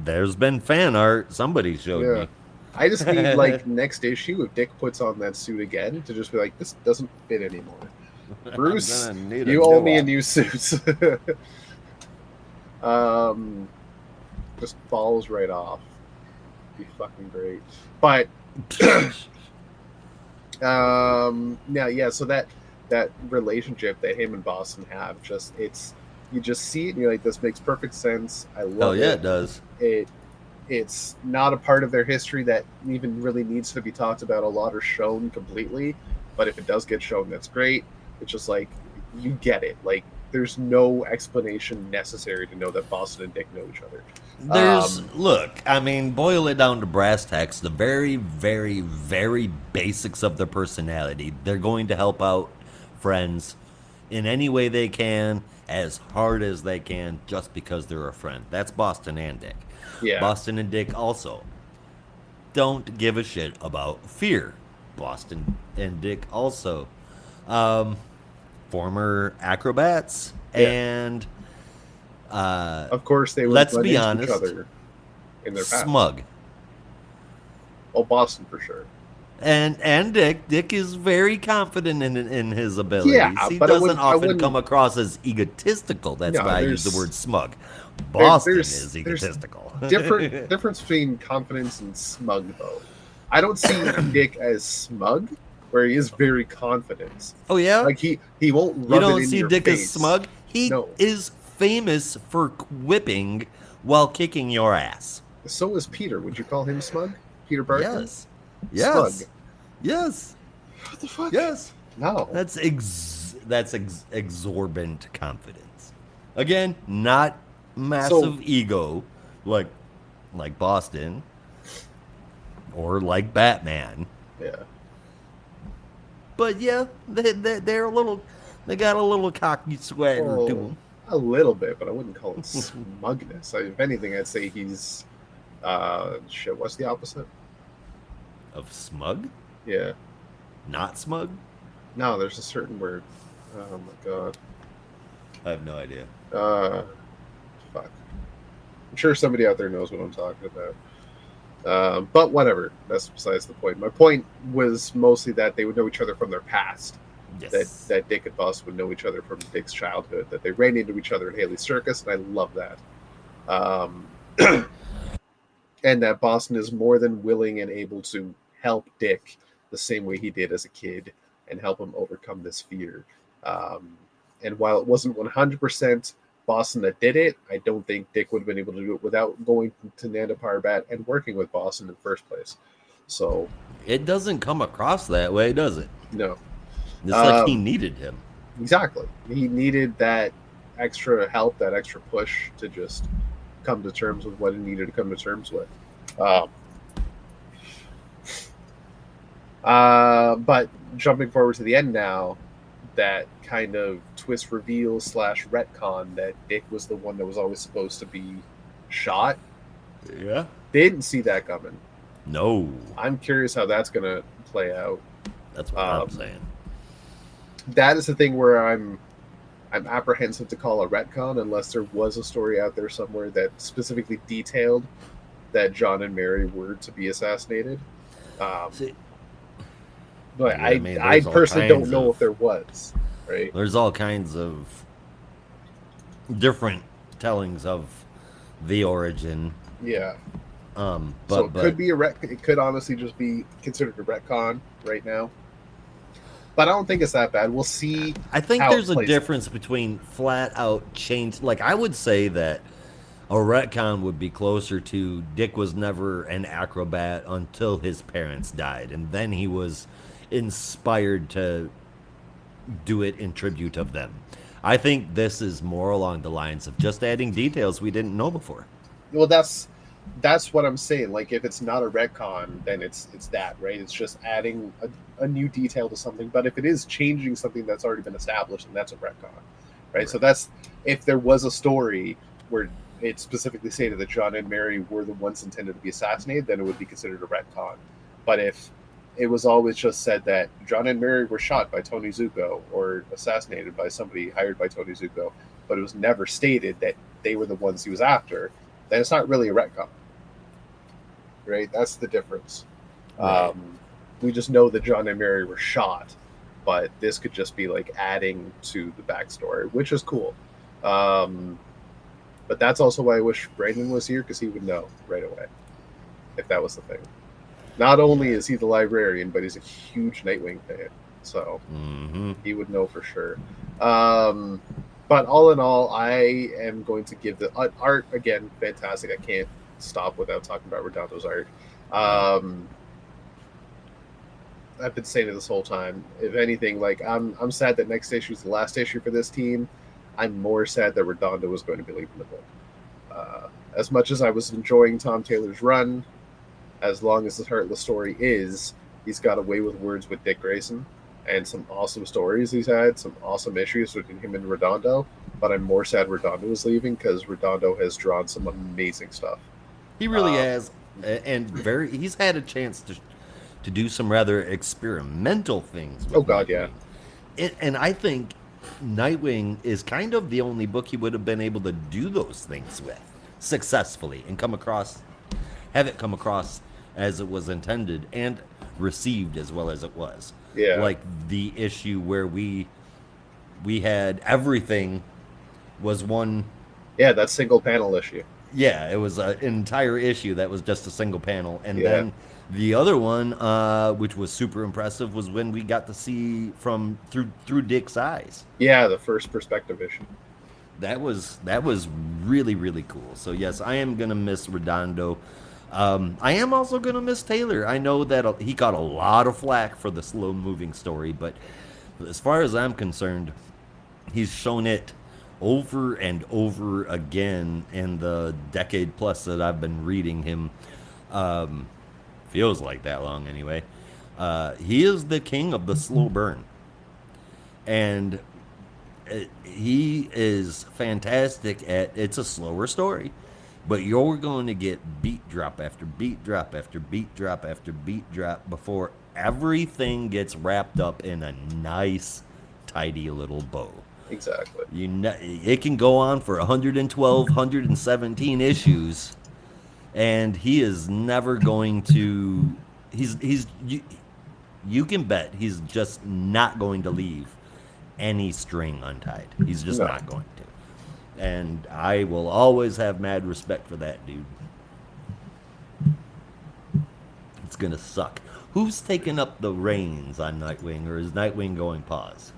There's been fan art. Somebody showed me. I just need, like, next issue, if Dick puts on that suit again, to just be like, this doesn't fit anymore. Bruce, you owe me a new suit. Just falls right off. Be fucking great. But, so that relationship that him and Boston have, you just see it and you're like, this makes perfect sense. I love it. Oh yeah, it does. It's not a part of their history that even really needs to be talked about a lot or shown completely. But if it does get shown, that's great. It's just like, you get it. Like, there's no explanation necessary to know that Boston and Dick know each other. Boil it down to brass tacks, the very, very, very basics of their personality. They're going to help out friends in any way they can, as hard as they can, just because they're a friend. That's Boston and Dick. Yeah. Boston and Dick also don't give a shit about fear. Boston and Dick also former acrobats, and of course they would, let's be honest, each other in their past. Smug. Oh, Boston for sure. And Dick is very confident in his abilities. Yeah, he doesn't often come across as egotistical. That's why I use the word smug. Boston is egotistical. Difference between confidence and smug, though. I don't see Dick as smug, where he is very confident. Oh yeah, like he won't rub it in your face. You don't see Dick as smug. He is famous for quipping while kicking your ass. So is Peter. Would you call him smug? Peter Parker? Yes. Smug. Yes. Yes. What the fuck? Yes. No. That's exorbitant confidence. Again, not massive ego like Boston or like Batman. Yeah. But yeah, they're a little. They got a little cocky swagger to them. A little bit, but I wouldn't call it smugness. If anything, I'd say he's shit. What's the opposite Of smug? Yeah. Not smug? No, there's a certain word. Oh my god. I have no idea. Fuck. I'm sure somebody out there knows what I'm talking about. But whatever. That's besides the point. My point was mostly that they would know each other from their past. Yes. That Dick and Bus would know each other from Dick's childhood. That they ran into each other in Haley's Circus, and I love that. And that Boston is more than willing and able to help Dick the same way he did as a kid and help him overcome this fear. And while it wasn't 100% Boston that did it, I don't think Dick would have been able to do it without going to Nanda Parbat and working with Boston in the first place. So it doesn't come across that way, does it? No. It's like he needed him. Exactly. He needed that extra help, that extra push to just come to terms with what he needed to come to terms with. But jumping forward to the end now, that kind of twist reveal / retcon that Dick was the one that was always supposed to be shot. Yeah. Didn't see that coming. No. I'm curious how that's going to play out. That's what I'm saying. That is the thing where I'm apprehensive to call a retcon unless there was a story out there somewhere that specifically detailed that John and Mary were to be assassinated. But yeah, I personally don't know if there was. Right? There's all kinds of different tellings of the origin. Yeah. But so it could be it could honestly just be considered a retcon right now. But I don't think it's that bad. We'll see. I think there's a difference between flat out change. Like, I would say that a retcon would be closer to Dick was never an acrobat until his parents died. And then he was inspired to do it in tribute of them. I think this is more along the lines of just adding details we didn't know before. Well, that's what I'm saying. Like, if it's not a retcon, then it's that, right? It's just adding a new detail to something. But if it is changing something that's already been established, then that's a retcon, right? So that's, if there was a story where it specifically stated that John and Mary were the ones intended to be assassinated, then it would be considered a retcon. But if it was always just said that John and Mary were shot by Tony Zuko or assassinated by somebody hired by Tony Zuko, but it was never stated that they were the ones he was after, then it's not really a retcon, right? That's the difference. Right. We just know that John and Mary were shot, but this could just be like adding to the backstory, which is cool. But that's also why I wish Brandon was here, because he would know right away if that was the thing. Not only is he the librarian, but he's a huge Nightwing fan, so he would know for sure. But all in all, I am going to give the art, again, fantastic. I can't stop without talking about Redondo's art. I've been saying it this whole time. If anything, like, I'm sad that next issue is the last issue for this team. I'm more sad that Redondo was going to be leaving the book. As much as I was enjoying Tom Taylor's run, as long as the Heartless story is, he's got away with words with Dick Grayson, and some awesome stories he's had, some awesome issues between him and Redondo. But I'm more sad Redondo is leaving, because Redondo has drawn some amazing stuff. He really has, and he's had a chance to do some rather experimental things with Nightwing. Yeah. And I think Nightwing is kind of the only book he would have been able to do those things with successfully and have it come across as it was intended and received as well as it was. Yeah. Like the issue where we had everything was one. Yeah, that single panel issue. Yeah, it was an entire issue that was just a single panel. And then the other one, which was super impressive, was when we got to see through Dick's eyes. Yeah, the first perspective issue. that was really, really cool. So yes, I am gonna miss Redondo. I am also gonna miss Taylor. I know that he got a lot of flack for the slow moving story, but as far as I'm concerned, he's shown it over and over again in the decade plus that I've been reading him. Um, Feels like that long anyway. He is the king of the slow burn, and he is fantastic at. It's a slower story, but you're going to get beat drop after beat drop after beat drop after beat drop before everything gets wrapped up in a nice, tidy little bow. Exactly. It can go on for 112, 117 issues, and he is never going to. You can bet he's just not going to leave any string untied. He's just not going to. And I will always have mad respect for that dude. It's gonna suck. Who's taking up the reins on Nightwing, or is Nightwing going pause?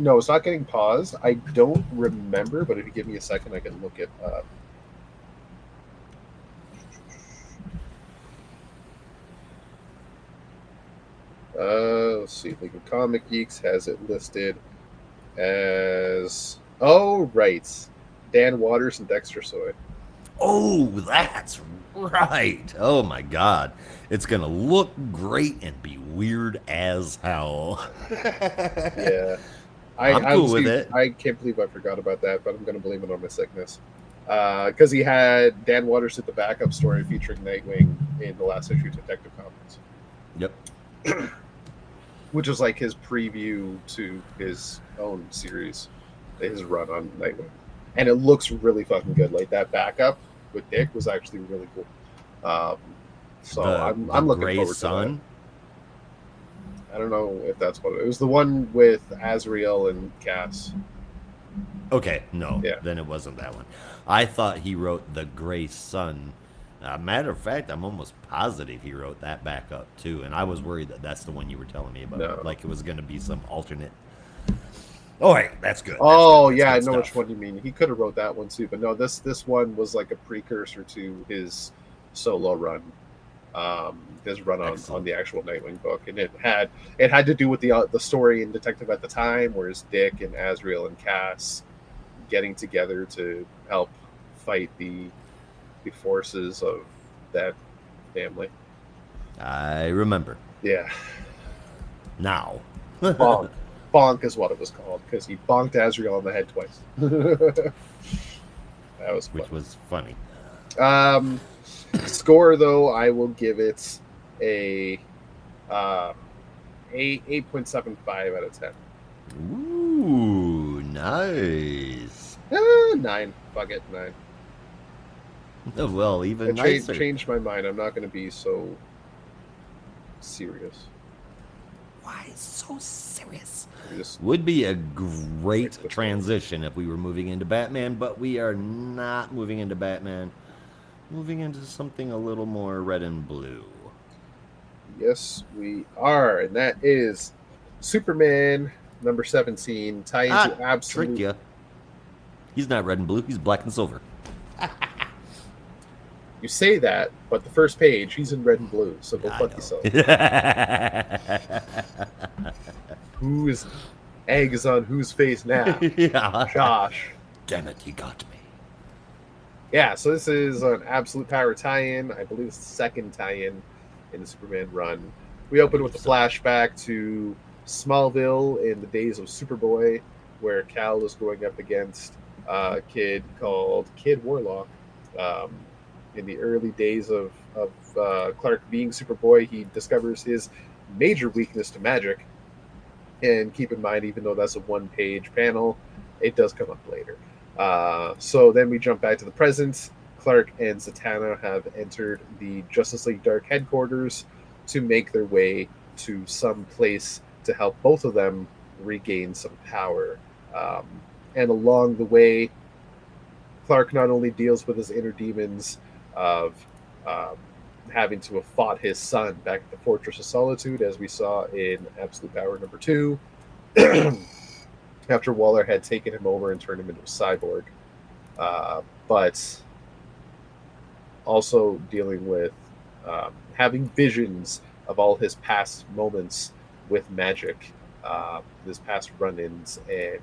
No, it's not getting paused. I don't remember, but if you give me a second, I can look it up. Let's see. League of Comic Geeks has it listed as... Oh, right. Dan Waters and Dexter Soy. Oh, that's right. Oh, my God. It's going to look great and be weird as hell. Yeah. I'm cool with it. I can't believe I forgot about that, but I'm going to blame it on my sickness. Because he had Dan Waters at the backup story featuring Nightwing in the last issue of Detective Comics. Yep. Which was like his preview to his own series, his run on Nightwing. And it looks really fucking good. Like, that backup with Dick was actually really cool. So I'm looking forward to that. I don't know if that's what it was. The one with Azrael and Cass. Okay, no, then it wasn't that one. I thought he wrote The Gray Sun. Matter of fact, I'm almost positive he wrote that back up too, and I was worried that that's the one you were telling me about. No. Like it was going to be some alternate. All right, that's good. Oh, yeah, I know which one you mean. He could have wrote that one too, but no, this one was like a precursor to his solo run. His run on the actual Nightwing book, and it had to do with the story in Detective at the time, whereas Dick and Azrael and Cass getting together to help fight the forces of that family. I remember. Yeah. Now. Bonk is what it was called, because he bonked Azrael on the head twice. That was funny. Which was funny. Score, though, I will give it a 8.75 out of 10. Ooh, nice. 9. Fuck it, 9. Well, even nicer. Changed my mind. I'm not going to be so serious. Why so serious? Would be a great transition if we were moving into Batman, but we are not moving into Batman. Moving into something a little more red and blue. Yes, we are, and that is Superman number 17. Tie into absolute. Tricked ya. He's not red and blue. He's black and silver. You say that, but the first page, he's in red and blue. So go fuck yourself. Whose egg is on whose face now? Yeah. Josh. Damn it, you got me. Yeah, so this is an Absolute Power tie-in. I believe it's the second tie-in in the Superman run. We open with a flashback to Smallville in the days of Superboy, where Kal is going up against a kid called Kid Warlock. In the early days of Clark being Superboy, he discovers his major weakness to magic. And keep in mind, even though that's a one-page panel, it does come up later. So then we jump back to the present. Clark and Zatanna have entered the Justice League Dark headquarters to make their way to some place to help both of them regain some power. And along the way, Clark not only deals with his inner demons of having to have fought his son back at the Fortress of Solitude, as we saw in Absolute Power number 2, after Waller had taken him over and turned him into a cyborg. But also dealing with having visions of all his past moments with magic, his past run-ins, and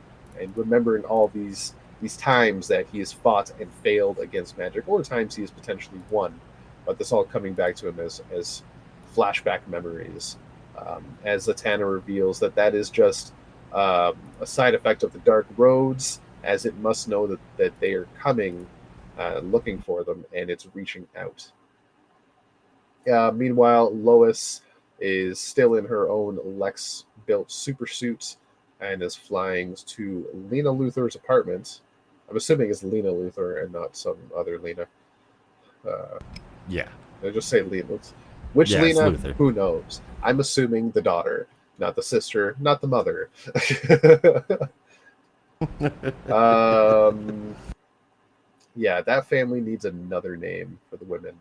remembering all these times that he has fought and failed against magic, or times he has potentially won. But this all coming back to him as flashback memories. As Zatanna reveals that is just a side effect of the dark roads, as it must know that they are coming, looking for them, and it's reaching out. Meanwhile, Lois is still in her own Lex-built supersuit and is flying to Lena Luthor's apartment. I'm assuming it's Lena Luthor and not some other Lena. Yeah. I just say Lena. Which yeah, Lena? Who knows? I'm assuming the daughter, not the sister, not the mother. Yeah, that family needs another name for the women.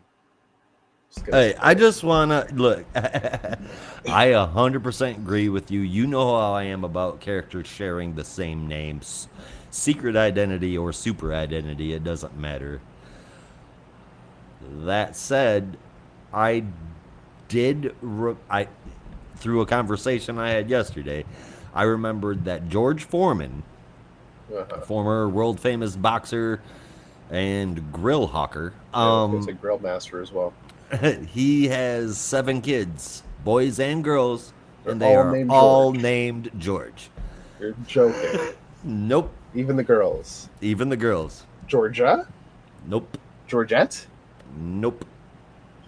Hey, I just want to look. I 100% agree with you. You know how I am about characters sharing the same names. Secret identity or super identity, it doesn't matter. That said, I through a conversation I had yesterday, I remembered that George Foreman, former world famous boxer and grill hawker, he's a grill master as well. He has 7 kids, boys and girls, and they are all named George. You're joking. Nope. Even the girls. Even the girls. Georgia? Nope. Georgette? Nope.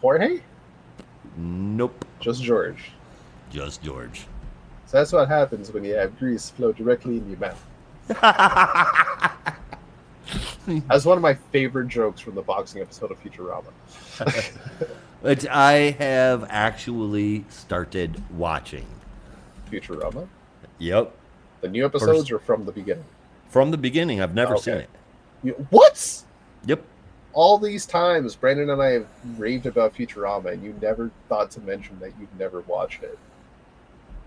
Jorge? Nope. Just George. Just George. So that's what happens when you have grease flow directly in your mouth. That's one of my favorite jokes from the boxing episode of Futurama. Which I have actually started watching. Futurama? Yep. The new episodes or from the beginning? From the beginning. I've never seen it. What? Yep. All these times, Brandon and I have raved about Futurama, and you never thought to mention that you've never watched it.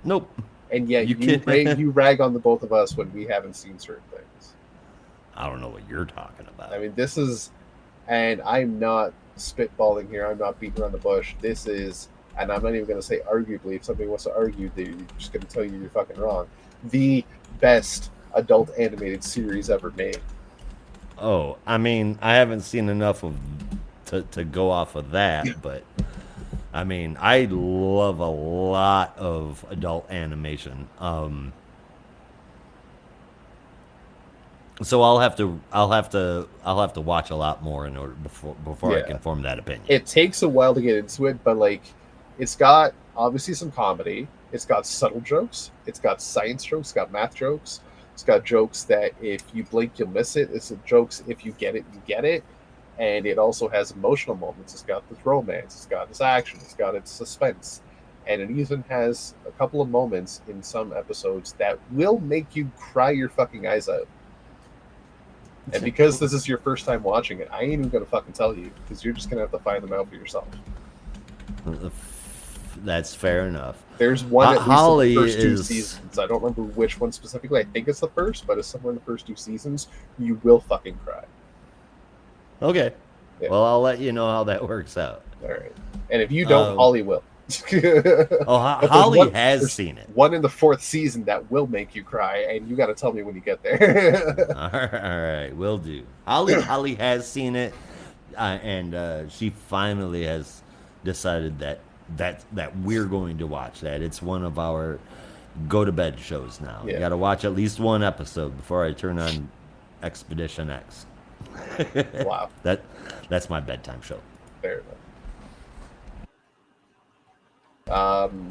Nope. And yet you rag on the both of us when we haven't seen certain things. I don't know what you're talking about. I mean, this is, and I'm not spitballing here. I'm not beating around the bush. This is, and I'm not even going to say arguably. If somebody wants to argue, they're just going to tell you you're fucking wrong. The best adult animated series ever made. Oh, I mean, I haven't seen enough of to go off of that, but I mean, I love a lot of adult animation. So I'll have to watch a lot more in order before I can form that opinion. It takes a while to get into it, but like, it's got obviously some comedy. It's got subtle jokes. It's got science jokes. It's got math jokes. It's got jokes that if you blink, you'll miss it. It's jokes if you get it, you get it. And it also has emotional moments. It's got this romance. It's got its action. It's got its suspense. And it even has a couple of moments in some episodes that will make you cry your fucking eyes out. And because this is your first time watching it, I ain't even going to fucking tell you, because you're just going to have to find them out for yourself. That's fair enough. There's one at Holly least in the first 2 seasons. I don't remember which one specifically. I think it's the first, but it's somewhere in the first 2 seasons. You will fucking cry. Okay. Yeah. Well, I'll let you know how that works out. All right. And if you don't, Holly will. Holly has seen it. One in the 4th season that will make you cry, and you got to tell me when you get there. All right, will do. Holly has seen it, and she finally has decided that we're going to watch that. It's one of our go to bed shows now. Yeah. You got to watch at least one episode before I turn on Expedition X. Wow, that's my bedtime show. Fair enough.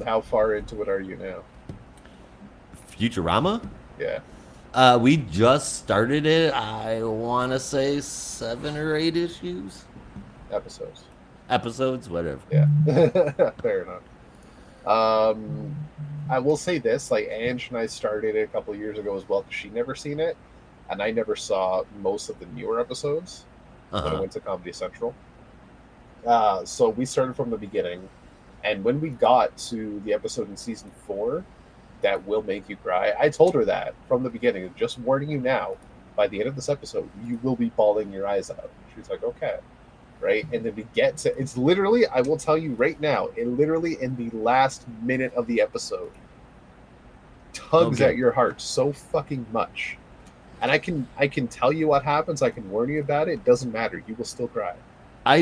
How far into it are you now? Futurama? Yeah. We just started it. I want to say 7 or 8 issues. Episodes, whatever. Yeah. Fair enough. I will say this, like, Ange and I started it a couple of years ago as well, because she never seen it, and I never saw most of the newer episodes when I went to Comedy Central. So we started from the beginning, and when we got to the episode in season 4, that will make you cry. I told her that from the beginning. Just warning you now, by the end of this episode, you will be bawling your eyes out. She's like, okay. Right? And then we get to, it's literally, I will tell you right now, it literally in the last minute of the episode tugs at your heart so fucking much. And I can tell you what happens, I can warn you about it, it doesn't matter. You will still cry. I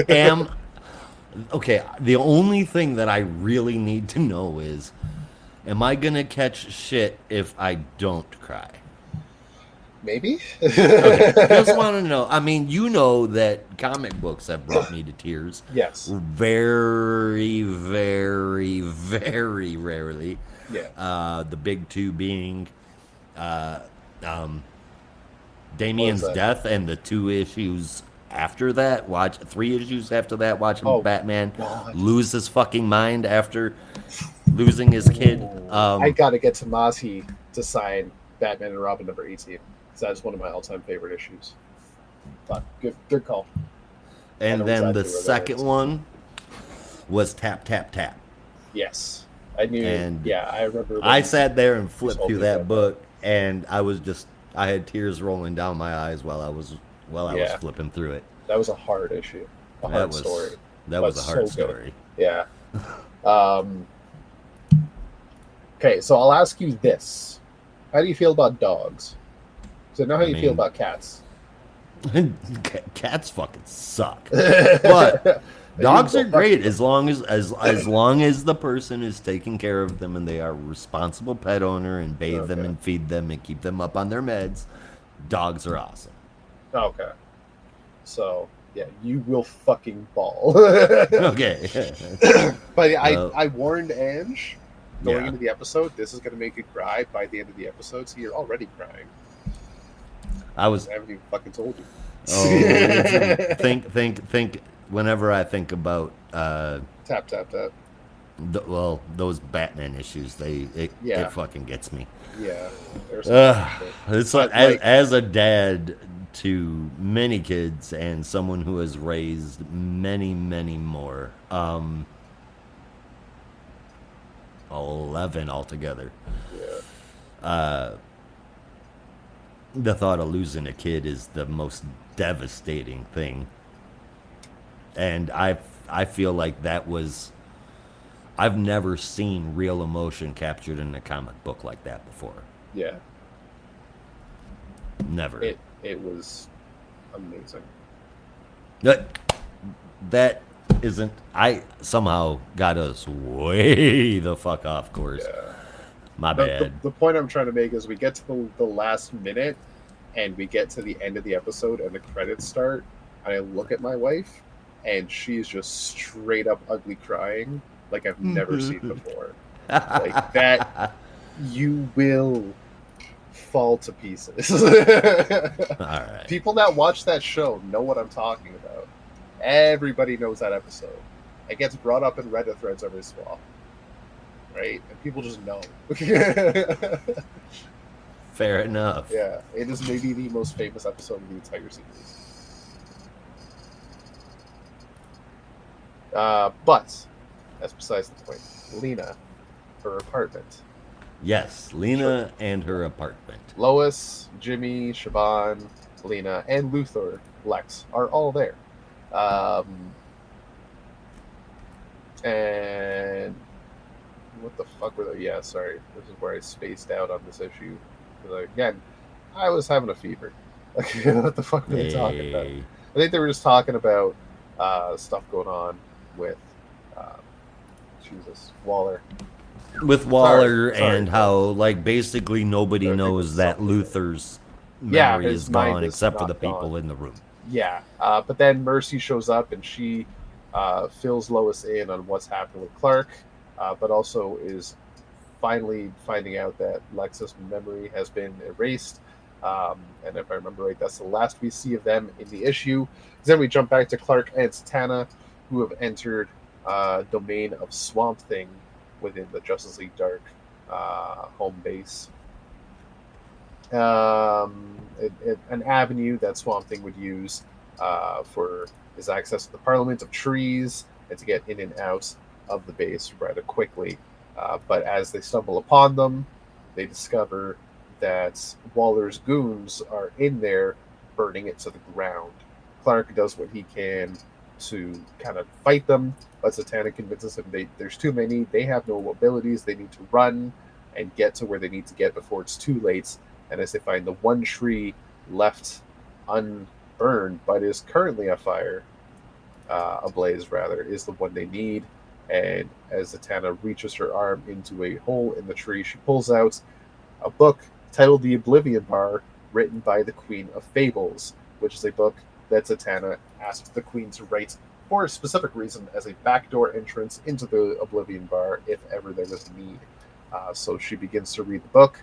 am okay, the only thing that I really need to know is, am I gonna catch shit if I don't cry? Maybe. Okay, just want to know. I mean, you know that comic books have brought me to tears. Yes. Very, very, very rarely. Yeah. The big two being Damien's death, and the 2 issues after that. 3 issues after that. Watching Batman lose his fucking mind after losing his kid. I gotta get Tomasi to sign Batman and Robin number 18. That is one of my all-time favorite issues. But good call. And then the second one was Tap Tap Tap. Yes, I knew. And yeah, I remember. I sat there and flipped through that book, and I had tears rolling down my eyes while I was flipping through it. That was a hard issue, hard story. That was a hard story. Yeah. Okay, so I'll ask you this: how do you feel about dogs? So I know how you feel about cats. Cats fucking suck. But dogs are great as long as the person is taking care of them and they are a responsible pet owner and bathe them and feed them and keep them up on their meds. Dogs are awesome. Okay. So yeah, you will fucking bawl. Okay. But I warned Ange going into the episode, this is gonna make you cry by the end of the episode, so you're already crying. I haven't even fucking told you. Oh, think. Whenever I think about Tap Tap Tap. Those Batman issues, it fucking gets me. Yeah. It's like as a dad to many kids and someone who has raised many, many more. 11 altogether. Yeah. The thought of losing a kid is the most devastating thing. And I feel like I've never seen real emotion captured in a comic book like that before. Yeah. Never. It was amazing. That isn't... I somehow got us way the fuck off course. Yeah. My bad. The point I'm trying to make is we get to the last minute and we get to the end of the episode and the credits start, and I look at my wife and she's just straight up ugly crying like I've never seen before. Like that, you will fall to pieces. All right. People that watch that show know what I'm talking about. Everybody knows that episode. It gets brought up in Reddit threads every so often. Right? And people just know. Fair enough. Yeah. It is maybe the most famous episode of the entire series. But that's besides the point. Lena, her apartment. Yes, Lena and her apartment. Lois, Jimmy, Shaban, Lena, and Luthor, Lex, are all there. And what the fuck were they? Yeah, sorry. This is where I spaced out on this issue. Again, I was having a fever. Like, what the fuck were they talking about? I think they were just talking about stuff going on with Waller. With Waller and how, like, basically nobody knows that Luthor's memory is gone except for the people in the room. Yeah, but then Mercy shows up and she fills Lois in on what's happened with Clark, but also is finally finding out that Lex's memory has been erased. And if I remember right, that's the last we see of them in the issue. Then we jump back to Clark and Satana, who have entered domain of Swamp Thing within the Justice League Dark home base. An avenue that Swamp Thing would use for his access to the Parliament of Trees and to get in and out of the base rather quickly. But as they stumble upon them, they discover that Waller's goons are in there, burning it to the ground. Clark does what he can to kind of fight them, but Zatanna convinces him there's too many. They have no abilities. They need to run and get to where they need to get before it's too late. And as they find the one tree left unburned, but is currently afire, ablaze rather, is the one they need. And as Zatanna reaches her arm into a hole in the tree, she pulls out a book titled The Oblivion Bar, written by the Queen of Fables, which is a book that Zatanna asked the Queen to write for a specific reason as a backdoor entrance into the Oblivion Bar if ever there was a need. So she begins to read the book,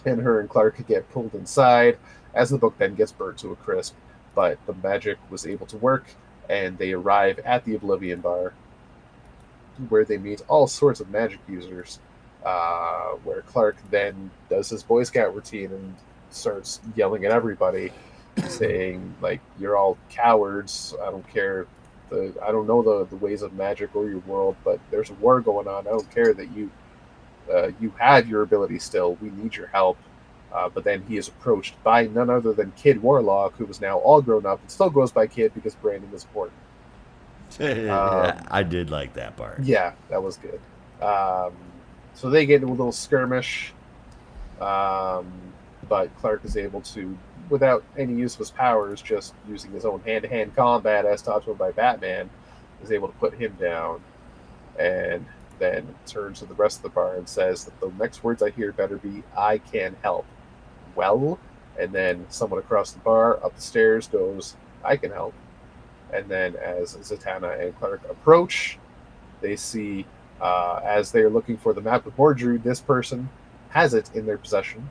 and her and Clark get pulled inside as the book then gets burnt to a crisp. But the magic was able to work, and they arrive at the Oblivion Bar, where they meet all sorts of magic users, where Clark then does his Boy Scout routine and starts yelling at everybody, saying, like, you're all cowards. I don't care. I don't know the ways of magic or your world, but there's a war going on. I don't care that you had your ability still. We need your help. But then he is approached by none other than Kid Warlock, who is now all grown up and still goes by Kid because branding is important. I did like that part. Yeah, that was good. So they get into a little skirmish, but Clark is able to, without any use of his powers, just using his own hand-to-hand combat as taught to him by Batman, is able to put him down, and then turns to the rest of the bar and says that the next words I hear better be, "I can help." Well, and then someone across the bar, up the stairs, goes, "I can help." And then as Zatanna and Clark approach, they see, as they are looking for the map of Mordru, this person has it in their possession.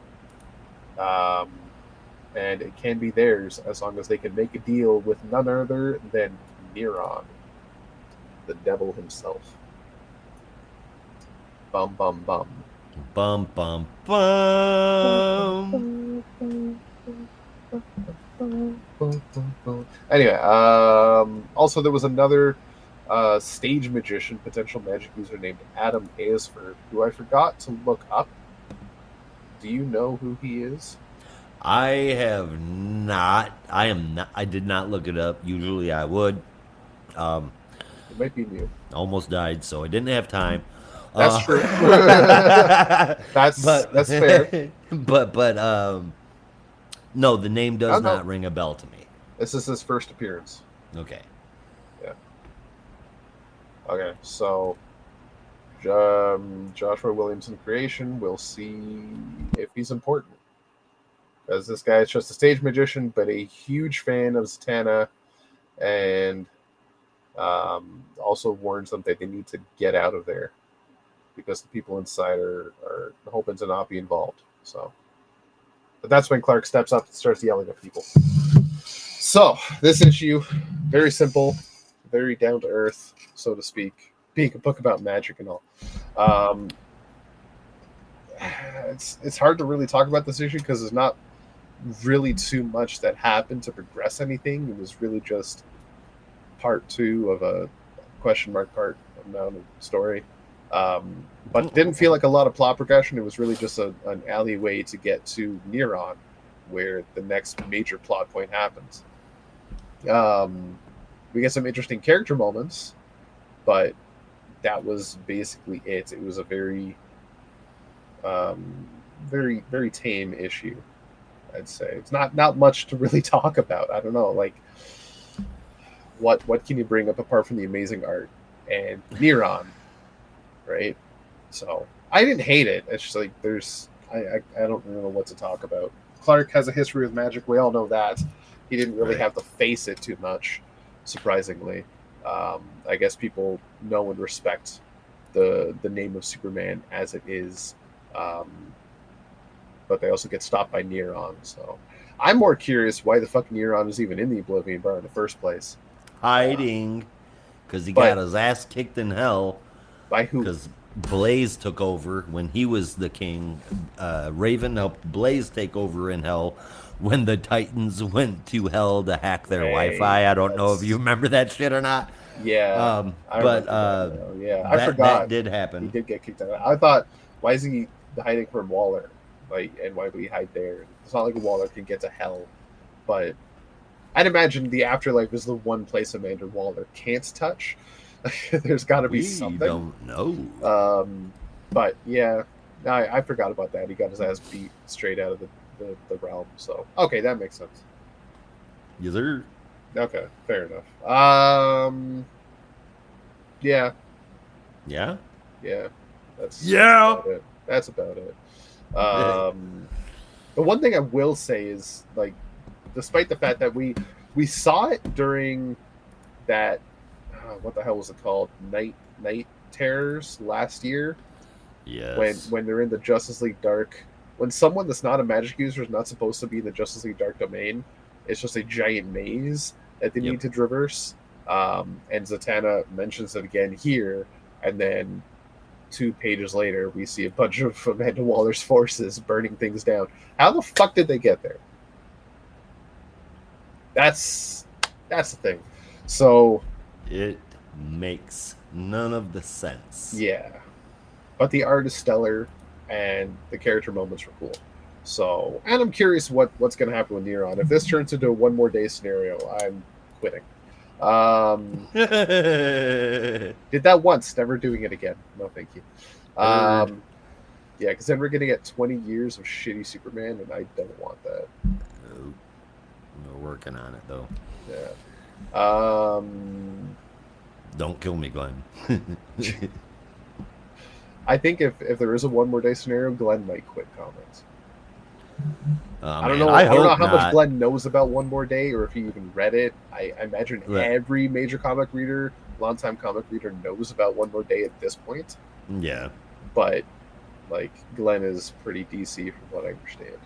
And it can be theirs as long as they can make a deal with none other than Neron, the devil himself. Bum, bum, bum. Bum, bum, bum. Anyway, also there was another stage magician, potential magic user named Adam Aisford, who I forgot to look up. Do you know who he is? I have not. I did not look it up. Usually I would. It might be new. Almost died, so I didn't have time. That's true. That's fair. But no, the name does not ring a bell to me. This is his first appearance. Okay. Yeah. Okay, so Joshua Williamson creation. We'll see if he's important. Because this guy is just a stage magician, but a huge fan of Zatanna, and also warns them that they need to get out of there because the people inside are hoping to not be involved. So, but that's when Clark steps up and starts yelling at people. So this issue, very simple, very down to earth, so to speak, being a book about magic and all. It's hard to really talk about this issue because there's not really too much that happened to progress anything. It was really just part 2 of a question mark part amount of story. But it didn't feel like a lot of plot progression. It was really just an alleyway to get to Neron, where the next major plot point happens. We get some interesting character moments, but that was basically it. It was a very, very, very tame issue, I'd say. It's not much to really talk about. I don't know, like, what can you bring up apart from the amazing art and Neron, right? So I didn't hate it. It's just like I don't know what to talk about. Clark has a history with magic. We all know that. He didn't really have to face it too much, surprisingly. I guess people know and respect the name of Superman as it is, but they also get stopped by Neron. So I'm more curious why the fuck Neron is even in the Oblivion Bar in the first place. Hiding, because he got his ass kicked in hell. By who? Because Blaze took over when he was the king. Raven helped Blaze take over in hell when the Titans went to hell to hack their Wi-Fi. I don't know if you remember that shit or not. Yeah, I But remember that now. Yeah, I that forgot did he happen. did get kicked out. I thought, why is he hiding from Waller? Like, and why would he hide there? It's not like Waller can get to hell, but I'd imagine the afterlife is the one place Amanda Waller can't touch. There's got to be We something. don't know. But yeah, I forgot about that. He got his ass beat straight out of the realm. So okay, that makes sense. Yes, sir. Okay, fair enough. Yeah, Yeah. yeah, that's Yeah. about it. That's about it. The one thing I will say is, like, despite the fact that we saw it during that what the hell was it called, night terrors last year, Yes. when they're in the Justice League Dark, when someone that's not a magic user is not supposed to be in the Justice League Dark domain, it's just a giant maze that they need to traverse. And Zatanna mentions it again here, and then 2 pages later, we see a bunch of Amanda Waller's forces burning things down. How the fuck did they get there? That's the thing. So it makes none of the sense. Yeah, but the art is stellar, and the character moments were cool. So, and I'm curious what's going to happen with Neron. If this turns into a one more day scenario, I'm quitting. Did that once, never doing it again. No, thank you. Yeah, because then we're going to get 20 years of shitty Superman, and I don't want that. We're working on it, though. Yeah. Don't kill me, Glenn. I think if there is a one more day scenario, Glenn might quit comics. I don't know. I don't know how much Glenn knows about One More Day, or if he even read it. I imagine every major comic reader, longtime comic reader, knows about One More Day at this point. Yeah, but like Glenn is pretty DC from what I understand.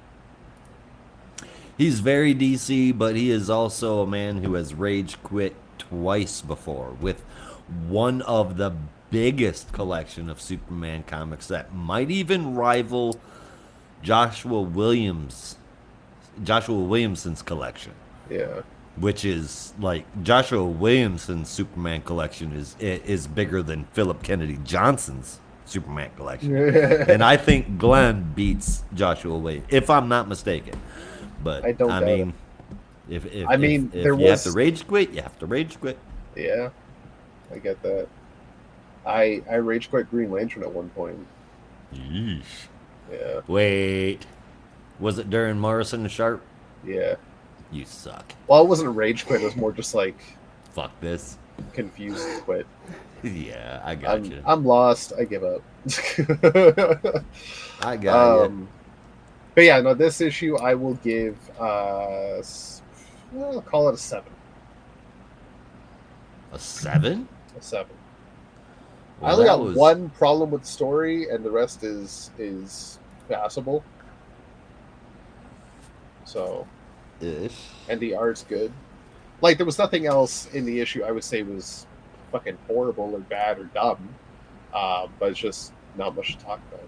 He's very DC, but he is also a man who has rage quit twice before with one of the biggest collection of Superman comics that might even rival Joshua Williamson's collection. Yeah. Which is like Joshua Williamson's Superman collection is bigger than Philip Kennedy Johnson's Superman collection. And I think Glenn beats Joshua Williams, if I'm not mistaken. But I mean, if you have to rage quit, you have to rage quit. Yeah, I get that. I rage quit Green Lantern at one point. Yeesh. Yeah. Wait, was it during Morrison and Sharp? Yeah. You suck. Well, it wasn't rage quit. It was more just like, fuck this. Confused quit. Yeah, I got you. I'm lost. I give up. I got you. But yeah, no, this issue I will give, I'll call it a 7. A 7? A 7. Well, I only got one problem with the story, and the rest is passable. So, ish. And the art's good. Like, there was nothing else in the issue I would say was fucking horrible or bad or dumb, but it's just not much to talk about.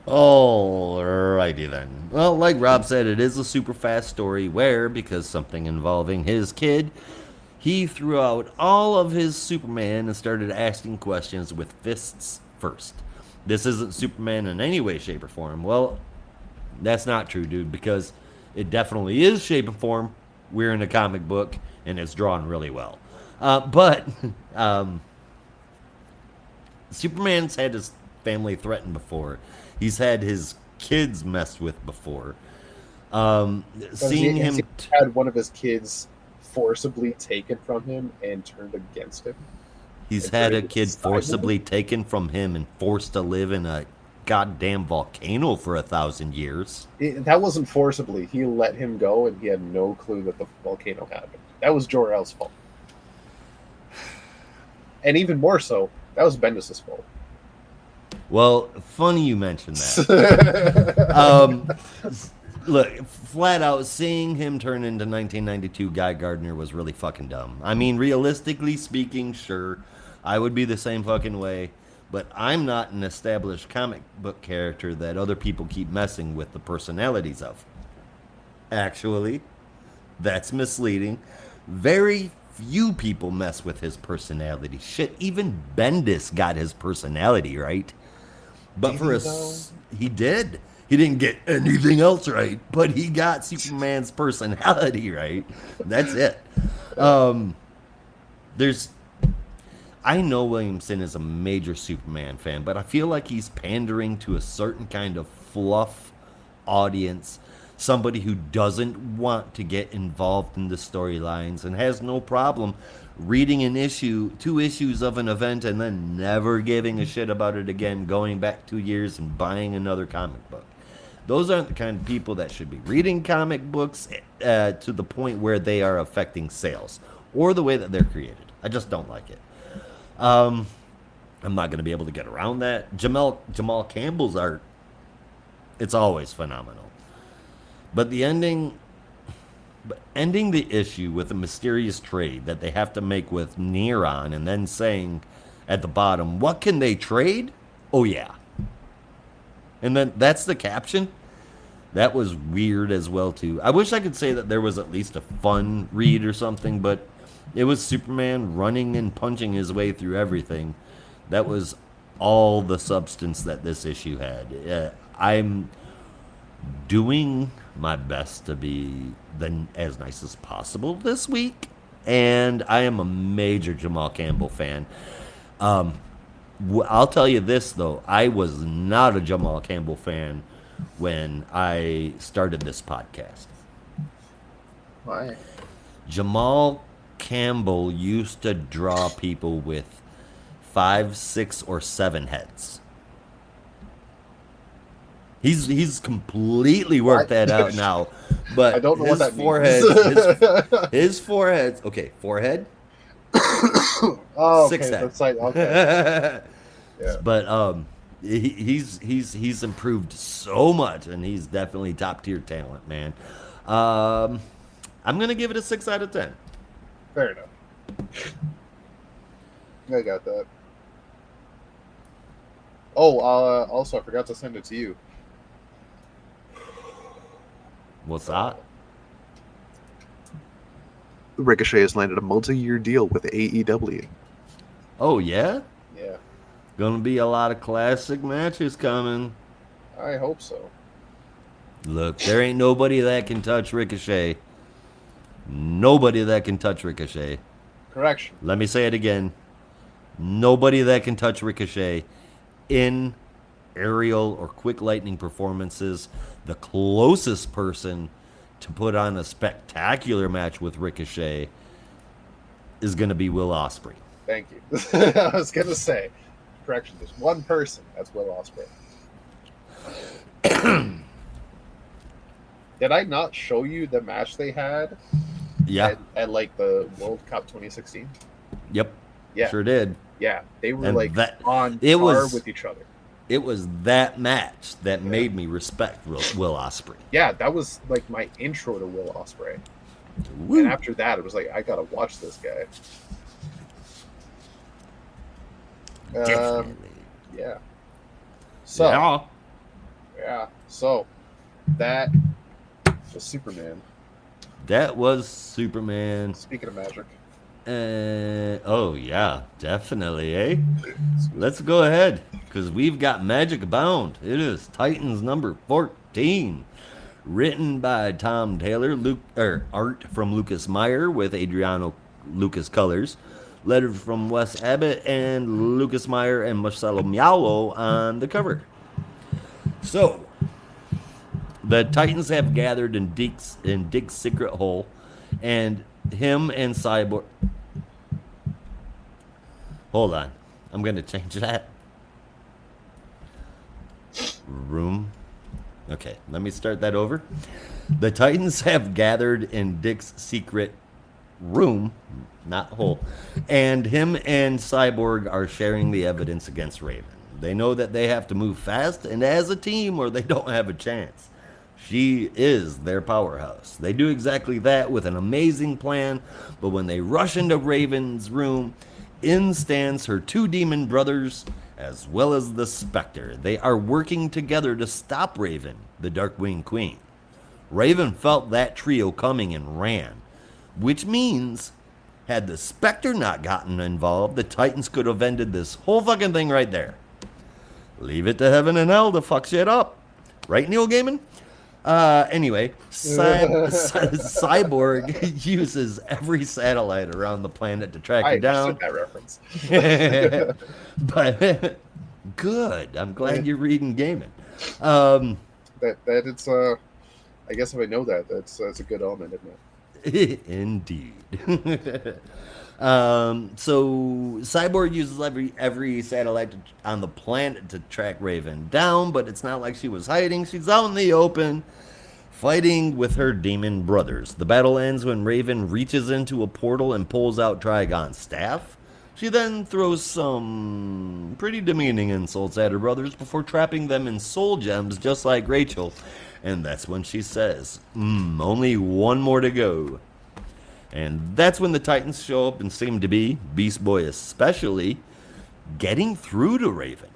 Alrighty then. Well, like Rob said, it is a super fast story where, because something involving his kid, he threw out all of his Superman and started asking questions with fists first. This isn't Superman in any way, shape, or form. Well, that's not true, dude, because it definitely is shape and form. We're in a comic book, and it's drawn really well. But Superman's had his family threatened before. He's had his kids messed with before. Seeing him had one of his kids forcibly taken from him and turned against him. He's had a kid forcibly taken from him and forced to live in a goddamn volcano for 1,000 years. That wasn't forcibly. He let him go, and he had no clue that the volcano happened. That was Jor-El's fault. And even more so, that was Bendis' fault. Well, funny you mentioned that. Look, flat out, seeing him turn into 1992 Guy Gardner was really fucking dumb. I mean, realistically speaking, sure, I would be the same fucking way, but I'm not an established comic book character that other people keep messing with the personalities of. Actually, that's misleading. Very few people mess with his personality. Shit, even Bendis got his personality right. But he did. He didn't get anything else right, but he got Superman's personality right. That's it. I know Williamson is a major Superman fan, but I feel like he's pandering to a certain kind of fluff audience, somebody who doesn't want to get involved in the storylines and has no problem reading two issues of an event and then never giving a shit about it again, going back 2 years and buying another comic book. Those aren't the kind of people that should be reading comic books to the point where they are affecting sales or the way that they're created. I just don't like it. I'm not going to be able to get around that. Jamal Campbell's art, it's always phenomenal. But ending the issue with a mysterious trade that they have to make with Neron and then saying at the bottom, what can they trade? Oh, yeah. And then that's the caption. That was weird as well, too. I wish I could say that there was at least a fun read or something, but it was Superman running and punching his way through everything. That was all the substance that this issue had. I'm doing my best to be as nice as possible this week, and I am a major Jamal Campbell fan. I'll tell you this, though. I was not a Jamal Campbell fan when I started this podcast. Why? Jamal Campbell used to draw people with 5, 6, or 7 heads. He's completely worked that out now. But I don't know what that means. His forehead. Okay, forehead. Oh, 6 okay. head. That's like, okay. Yeah. But he's improved so much, and he's definitely top tier talent, man. I'm gonna give it a 6 out of 10. Fair enough. I got that. Oh, also I forgot to send it to you. What's that? Ricochet has landed a multi-year deal with AEW. Oh, yeah? Yeah. Gonna be a lot of classic matches coming. I hope so. Look, there ain't nobody that can touch Ricochet. Nobody that can touch Ricochet. Correction. Let me say it again. Nobody that can touch Ricochet in aerial or quick lightning performances. The closest person to put on a spectacular match with Ricochet is going to be Will Ospreay. Thank you. I was going to say, correction, there's one person, that's Will Ospreay. Did I not show you the match they had? Yeah. At like the World Cup 2016? Yep. Yeah. Sure did. Yeah. They were And like on it par was- with each other. It was that match that made me respect Will Ospreay. Yeah, that was like my intro to Will Ospreay. Woo. And after that, it was like, I gotta watch this guy. Definitely. Yeah. So, Yeah. So, that was Superman. That was Superman. Speaking of magic. Oh, yeah, definitely, eh? Let's go ahead, because we've got Magic Abound. It is Titans number 14. Written by Tom Taylor, art from Lucas Meyer with Adriano Lucas colors. Letters from Wes Abbott and Lucas Meyer and Marcelo Miaulo on the cover. So, the Titans have gathered in Dick's secret hole, and him and Cyborg... Hold on. I'm going to change that. Room. Okay, let me start that over. The Titans have gathered in Dick's secret room, not hole, and him and Cyborg are sharing the evidence against Raven. They know that they have to move fast and as a team or they don't have a chance. She is their powerhouse. They do exactly that with an amazing plan, but when they rush into Raven's room, in stands her 2 demon brothers, as well as the Spectre. They are working together to stop Raven, the Darkwing Queen. Raven felt that trio coming and ran, which means Had the Spectre not gotten involved, the Titans could have ended this whole fucking thing right there. Leave it to heaven and hell to fuck shit up. Right, Neil Gaiman? Anyway, Cyborg uses every satellite around the planet to track her down. I understood that reference. But good. I'm glad you're reading Gaiman. That it's I guess if I know that, that's a good element, isn't it? Indeed. So Cyborg uses every satellite on the planet to track Raven down, but it's not like she was hiding. She's out in the open, fighting with her demon brothers. The battle ends when Raven reaches into a portal and pulls out Trigon's staff. She then throws some pretty demeaning insults at her brothers before trapping them in soul gems just like Rachel. And that's when she says, only one more to go. And that's when the Titans show up and seem to be, Beast Boy especially, getting through to Raven.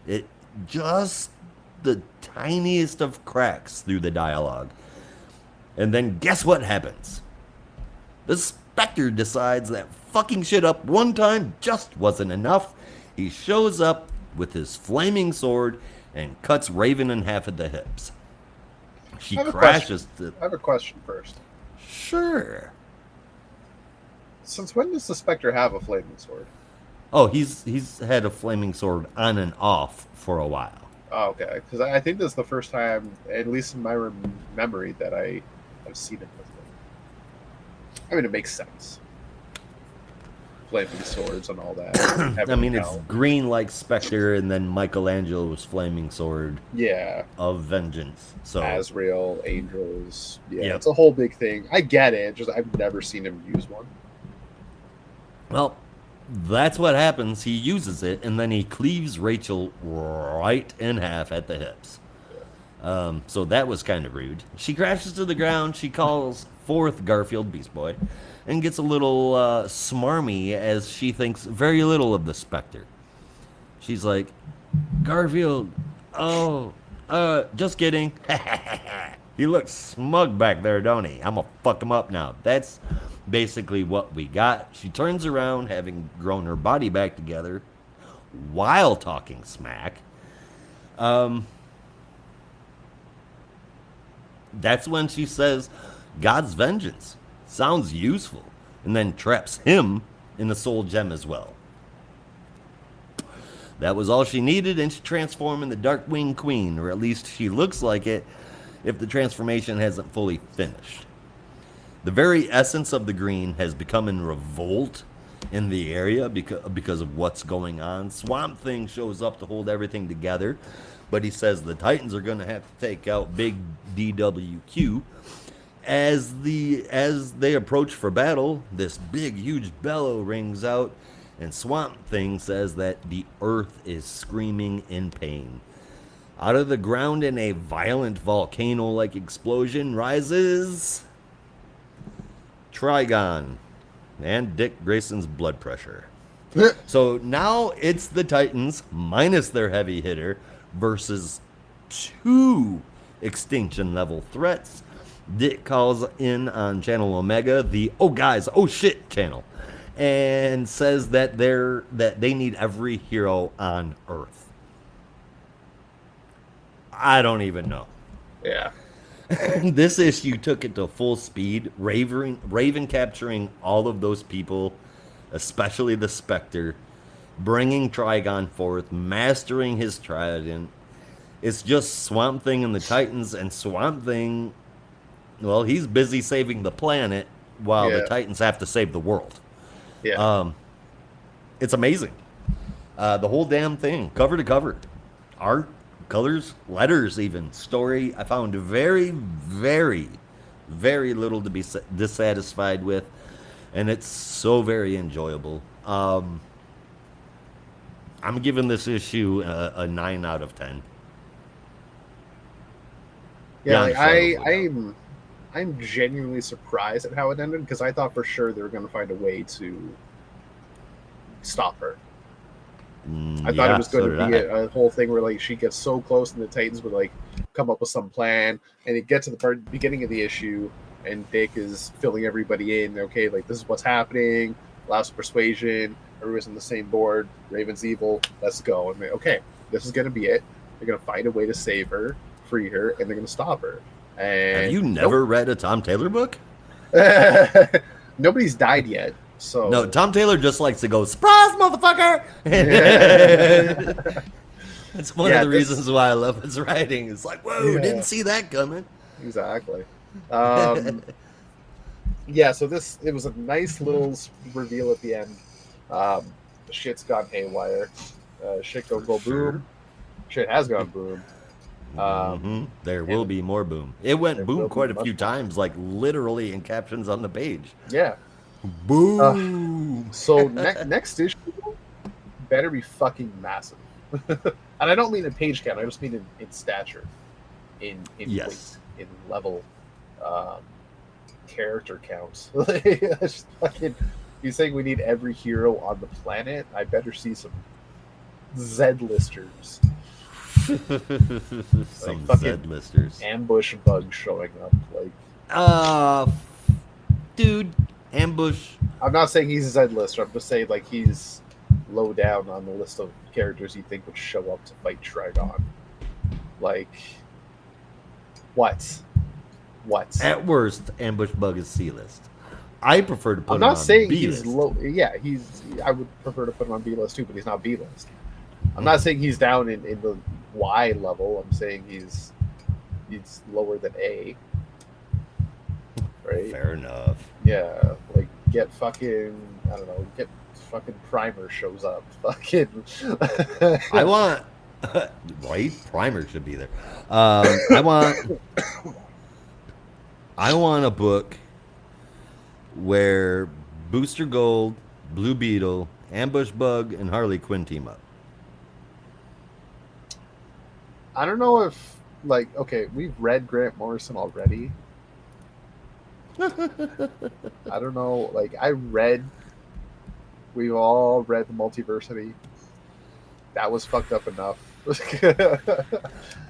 It just the tiniest of cracks through the dialogue. And then guess what happens? The Spectre decides that fucking shit up one time just wasn't enough. He shows up with his flaming sword and cuts Raven in half at the hips. She crashes. I have a question first. Sure. Since when does the Spectre have a flaming sword? Oh, he's had a flaming sword on and off for a while. Oh, okay. Because I think this is the first time, at least in my memory, that I have seen it with it. I mean, it makes sense. Flaming swords and all that. I mean, it's green like Spectre, and then Michelangelo's flaming sword. Yeah. Of vengeance. So Azrael, angels. Yeah, It's a whole big thing. I get it. Just I've never seen him use one. Well, that's what happens. He uses it, and then he cleaves Rachel right in half at the hips. So that was kind of rude. She crashes to the ground. She calls forth Garfield, Beast Boy, and gets a little smarmy as she thinks very little of the Spectre. She's like, Garfield, just kidding. He looks smug back there, don't he? I'm gonna fuck him up now. That's basically what we got. She turns around, having grown her body back together, while talking smack. That's when she says, God's vengeance. Sounds useful. And then traps him in the soul gem as well. That was all she needed, and she transformed in the Darkwing Queen, or at least she looks like it if the transformation hasn't fully finished. The very essence of the green has become in revolt in the area because of what's going on. Swamp Thing shows up to hold everything together, but he says the Titans are going to have to take out Big DWQ. As they approach for battle, this big, huge bellow rings out, and Swamp Thing says that the earth is screaming in pain. Out of the ground in a violent volcano-like explosion rises Trigon and Dick Grayson's blood pressure. So now it's the Titans minus their heavy hitter versus 2 extinction level threats. Dick calls in on Channel Omega, the oh guys, oh shit channel, and says that they need every hero on Earth. I don't even know. Yeah. This issue took it to full speed, Raven capturing all of those people, especially the Spectre, bringing Trigon forth, mastering his trident. It's just Swamp Thing and the Titans, and Swamp Thing, well, he's busy saving the planet while the Titans have to save the world. Yeah. It's amazing. The whole damn thing, cover to cover. Art, colors, letters even. Story, I found very, very, very little to be dissatisfied with. And it's so very enjoyable. I'm giving this issue a 9 out of 10. Yeah, like I'm genuinely surprised at how it ended, because I thought for sure they were going to find a way to stop her. I thought it was going to be a whole thing where like she gets so close and the Titans would like come up with some plan, and it gets to the beginning of the issue, and Dick is filling everybody in. Okay, like this is what's happening. Allows persuasion. Everyone's on the same board. Raven's evil. Let's go. And okay, this is gonna be it. They're gonna find a way to save her, free her, and they're gonna stop her. And have you never read a Tom Taylor book? Nobody's died yet. So no, Tom Taylor just likes to go, surprise, motherfucker! That's one of the reasons why I love his writing. It's like, whoa, didn't see that coming. Exactly. So it was a nice little reveal at the end. The shit's gone haywire. Shit go boom. Shit has gone boom. There will be more boom. It went boom quite a few times, like literally in captions on the page. Yeah. Boom. So next issue better be fucking massive. And I don't mean in page count, I just mean in stature. In weight, in level, character counts. He's saying we need every hero on the planet. I better see some Z-listers. Some Z-listers. Ambush bugs showing up. Dude, ambush. I'm not saying he's a Z-lister. I'm just saying like he's low down on the list of characters you think would show up to fight Trigon. Like, what? At worst, ambush bug is C-list. I prefer to put him on B-list. I'm not saying he's low. Yeah, I would prefer to put him on B-list too, but he's not B-list. I'm not saying he's down in the Y level. I'm saying he's lower than A. Right? Fair enough. Yeah, like get fucking Primer shows up. Fucking. I want. Right, Primer should be there. I want a book where Booster Gold, Blue Beetle, Ambush Bug, and Harley Quinn team up. I don't know if, we've read Grant Morrison already. I don't know. We've all read the Multiversity. That was fucked up enough.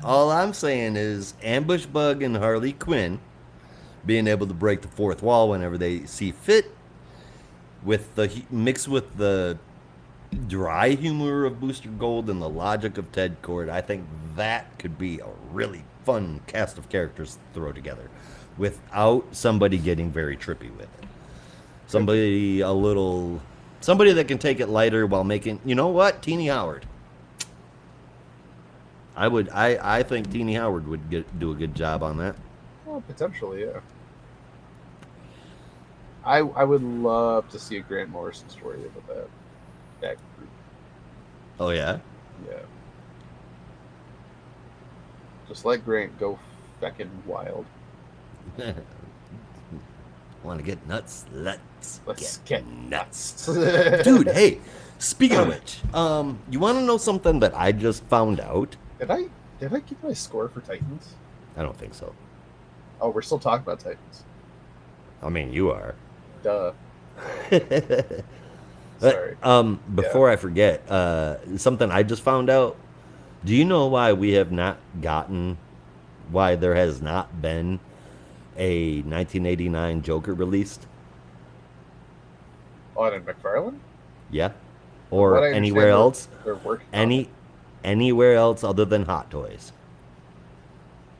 All I'm saying is Ambush Bug and Harley Quinn being able to break the fourth wall whenever they see fit, mixed with the dry humor of Booster Gold and the logic of Ted Kord. I think that could be a really fun cast of characters to throw together without somebody getting very trippy with it. Somebody that can take it lighter while making, you know what, Teenie Howard. I think Teenie Howard would do a good job on that. Well, potentially, yeah. I would love to see a Grant Morrison story about that group. Oh yeah? Yeah. Just let Grant go feckin' wild. Want to get nuts? Let's get nuts. Dude, hey, speaking of which, you want to know something that I just found out? Did I give my score for Titans? I don't think so. Oh, we're still talking about Titans. I mean, you are. Duh. Sorry. Before I forget, something I just found out. Do you know why there has not been a 1989 Joker released? Oh, in McFarlane? Yeah. Or anywhere else? They're working anywhere else other than Hot Toys.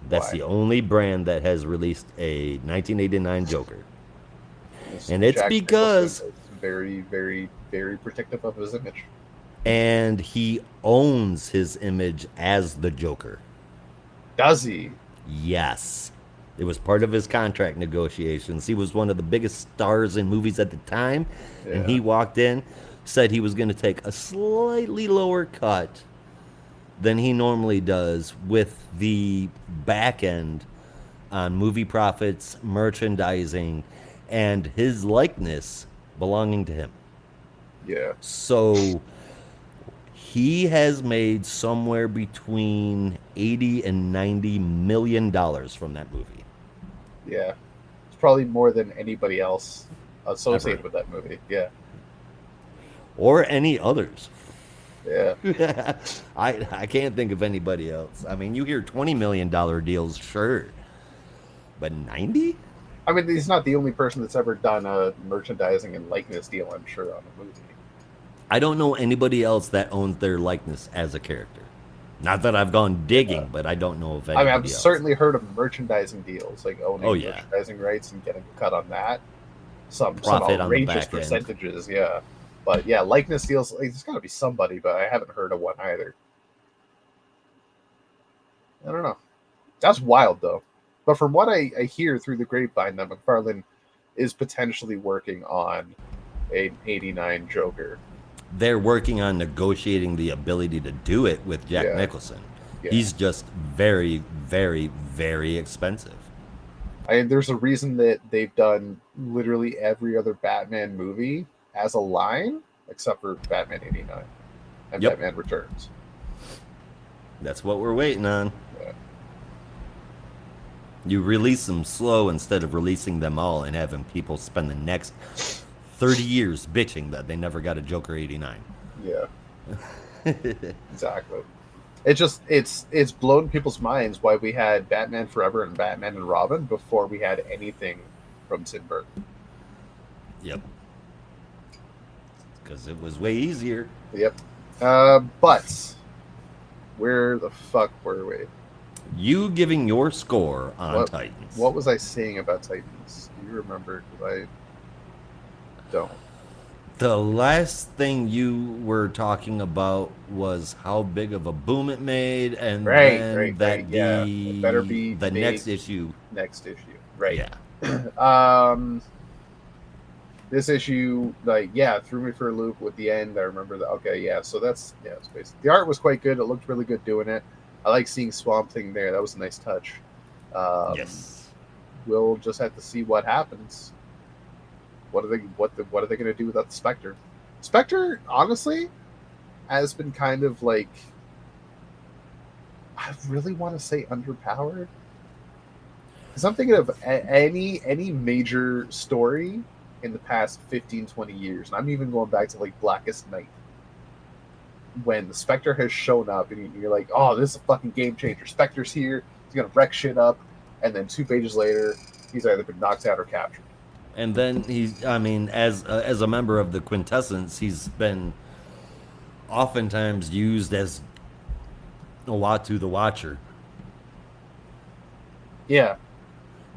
That's Why? the only brand that has released a 1989 Joker. And it's because very, very, very protective of his image. And he owns his image as the Joker. Does he? Yes. It was part of his contract negotiations. He was one of the biggest stars in movies at the time. Yeah. And he walked in, said he was going to take a slightly lower cut than he normally does with the back end on movie profits, merchandising, and his likeness belonging to him. Yeah. So he has made somewhere between $80 and $90 million from that movie. Yeah. It's probably more than anybody else associated with that movie. Yeah. Or any others. Yeah. I can't think of anybody else. I mean, you hear $20 million deals, sure. But 90? I mean, he's not the only person that's ever done a merchandising and likeness deal, I'm sure, on a movie. I don't know anybody else that owns their likeness as a character. Not that I've gone digging, but I don't know of anybody I've else. certainly heard of merchandising deals, like owning merchandising rights and getting a cut on that. Some outrageous percentages, yeah. But yeah, likeness deals, like, there's got to be somebody, but I haven't heard of one either. I don't know. That's wild, though. But from what I hear through the grapevine, that McFarlane is potentially working on an 89 Joker. They're working on negotiating the ability to do it with Jack Nicholson. Yeah. He's just very, very, very expensive. There's a reason that they've done literally every other Batman movie as a line, except for Batman 89 and Batman Returns. That's what we're waiting on. Yeah. You release them slow instead of releasing them all and having people spend the next 30 years bitching that they never got a Joker 89. Yeah. Exactly. It's blown people's minds why we had Batman Forever and Batman and Robin before we had anything from Tim Burton. Yep. Because it was way easier. Yep. But where the fuck were we? You giving your score on Titans. What was I saying about Titans? Do you remember? Because I don't. The last thing you were talking about was how big of a boom it made, and it better be the next issue. Next issue, right? Yeah. This issue, threw me for a loop with the end. I remember that. Okay, yeah. So it's basically the art was quite good. It looked really good doing it. I like seeing Swamp Thing there. That was a nice touch. Yes. We'll just have to see what happens. What are they going to do without the Spectre? Spectre, honestly, has been kind of like, I really want to say underpowered. Because I'm thinking of any major story in the past 15, 20 years, and I'm even going back to like Blackest Night, when the Spectre has shown up and you're like, oh, this is a fucking game changer. Spectre's here, he's going to wreck shit up, and then 2 pages later, he's either been knocked out or captured. And then as a member of the Quintessence, he's been oftentimes used as Uatu the Watcher. Yeah.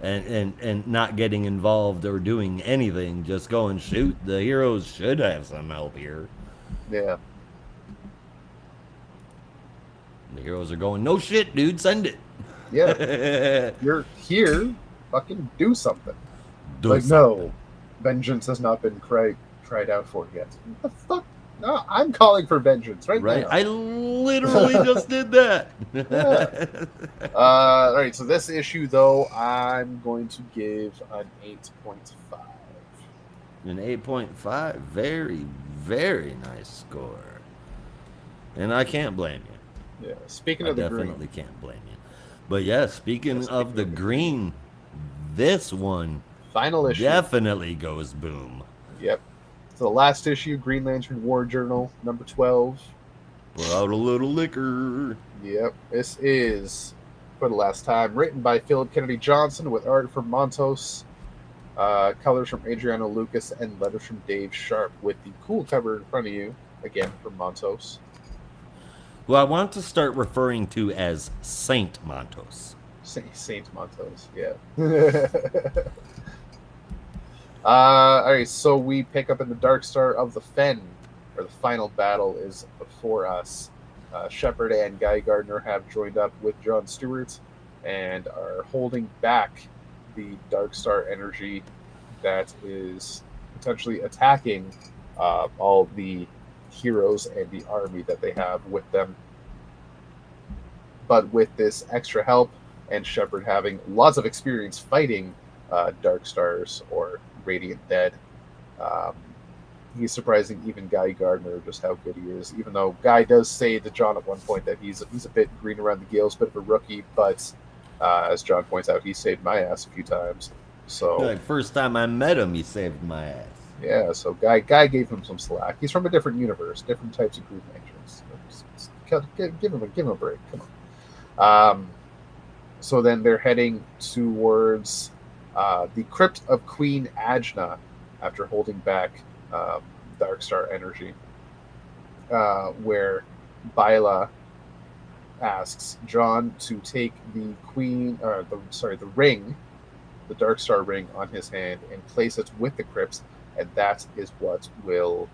And not getting involved or doing anything, just go and shoot. The heroes should have some help here. Yeah. The heroes are going, no shit, dude, send it. Yeah. You're here, fucking do something. No, vengeance has not been cried out for yet. What the fuck? No, I'm calling for vengeance right now. I literally just did that. Yeah. All right, so this issue, though, I'm going to give an 8.5. An 8.5? Very, very nice score. And I can't blame you. Yeah, speaking of the green. I definitely can't blame you. But yeah, speaking of the green, this one final issue definitely goes boom. Yep. So the last issue, Green Lantern War Journal, number 12. Pour out a little liquor. Yep. This is, for the last time, written by Philip Kennedy Johnson with art from Montos, colors from Adriano Lucas, and letters from Dave Sharp with the cool cover in front of you, again from Montos. Who I want to start referring to as Saint Montos. Saint Montos, yeah. All right, so we pick up in the Dark Star of the Fen, where the final battle is before us. Shepard and Guy Gardner have joined up with John Stewart and are holding back the Dark Star energy that is potentially attacking all the heroes and the army that they have with them. But with this extra help, and Shepard having lots of experience fighting Dark Stars or Radiant Dead, he's surprising even Guy Gardner just how good he is. Even though Guy does say to John at one point that he's a bit green around the gills, bit of a rookie, but as John points out, he saved my ass a few times. So like first time I met him, he saved my ass. Yeah, so Guy gave him some slack. He's from a different universe, different types of Green Lanterns. Give him a break. Come on. So then they're heading towards The crypt of Queen Ajna, after holding back um, Darkstar energy, where Byla asks John to take the the ring, the Darkstar ring on his hand, and place it with the crypts, and that is what will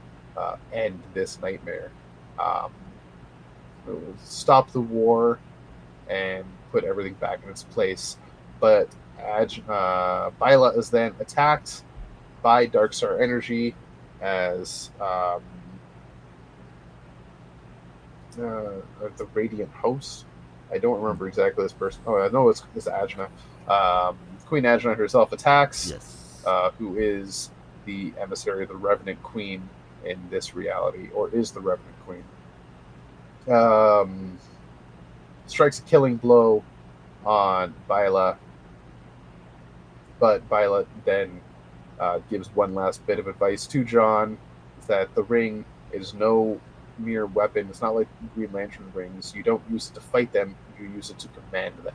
end this nightmare. Um, it will stop the war and put everything back in its place. But Byla is then attacked by Darkstar energy as the Radiant Host. I don't remember exactly this person. Oh, I know it's Ajna. Queen Ajna herself attacks, Yes. Who is the emissary of the Revenant Queen in this reality, or is the Revenant Queen. Strikes a killing blow on Byla, but Byla then gives one last bit of advice to John that the ring is no mere weapon. It's not like Green Lantern rings. You don't use it to fight them, you use it to command them.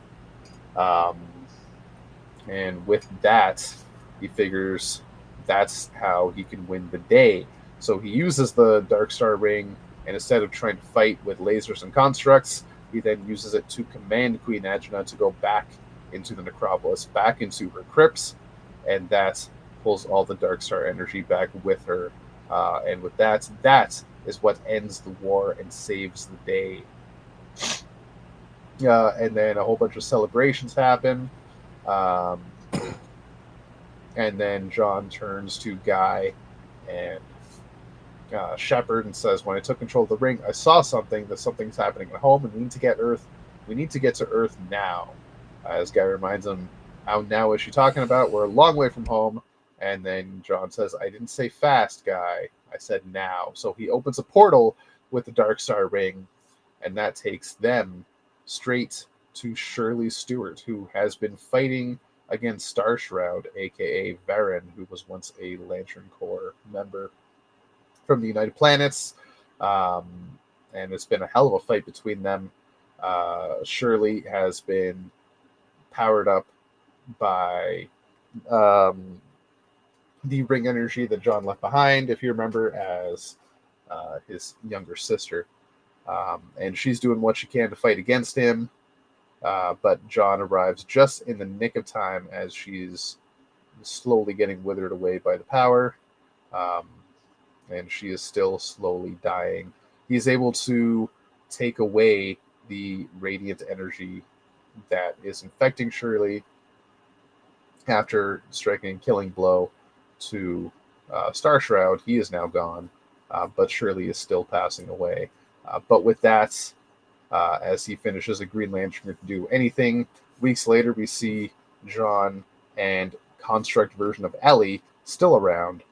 And with that, he figures that's how he can win the day. So he uses the Darkstar ring, and instead of trying to fight with lasers and constructs, he then uses it to command Queen Ajna to go back into the necropolis, back into her crypts, and that pulls all the Darkstar energy back with her. And with that is what ends the war and saves the day. And then a whole bunch of celebrations happen. And then John turns to Guy and Shepard and says, "When I took control of the ring, I saw something. That something's happening at home, and we need to get Earth. We need to get to Earth now." As Guy reminds him, "How now is she talking about? We're a long way from home." And then John says, "I didn't say fast, Guy. I said now." So he opens a portal with the Darkstar ring, and that takes them straight to Shirley Stewart, who has been fighting against Starshroud, aka Varen, who was once a Lantern Corps member from the United Planets. And it's been a hell of a fight between them. Shirley has been powered up by the ring energy that John left behind, if you remember, as his younger sister. And she's doing what she can to fight against him. But John arrives just in the nick of time as she's slowly getting withered away by the power. And she is still slowly dying. He's able to take away the radiant energy that is infecting Shirley after striking a killing blow to Starshroud. He is now gone, but Shirley is still passing away. But with that, as he finishes a Green Lantern to do anything, weeks later we see John and construct version of Ellie still around.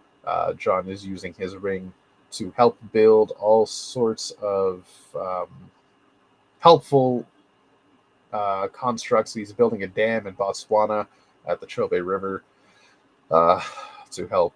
John is using his ring to help build all sorts of helpful constructs. He's building a dam in Botswana at the Chobe River to help,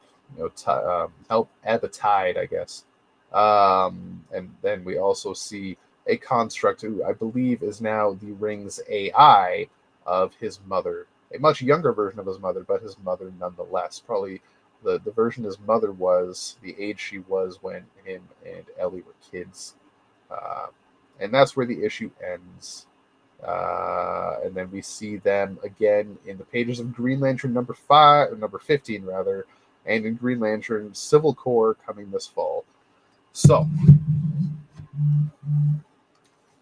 help ebb a tide, I guess. And then we also see a construct who I believe is now the ring's AI of his mother, a much younger version of his mother, but his mother nonetheless. Probably the version his mother was the age she was when him and Ellie were kids. And that's where the issue ends. And then we see them again in the pages of Green Lantern number 15 rather, and in Green Lantern Civil Corps coming this fall. So,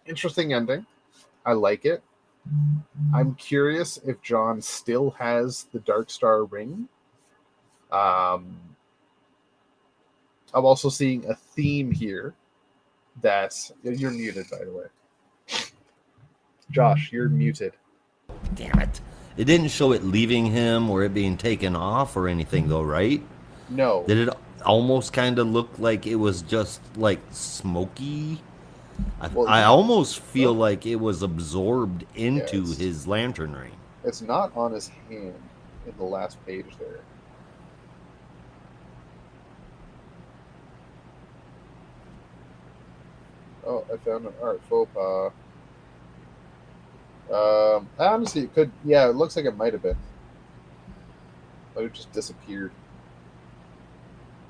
interesting ending. I like it. I'm curious if John still has the Darkstar ring. I'm also seeing a theme here that you're muted, by the way. Josh, you're muted. Damn it. It didn't show it leaving him or it being taken off or anything, though, right? No. Did it almost kind of look like it was just like smoky? I almost feel like it was absorbed into his lantern ring. It's not on his hand in the last page there. Oh, I found an art faux pas. Honestly, it could. Yeah, it looks like it might have been. Like it just disappeared.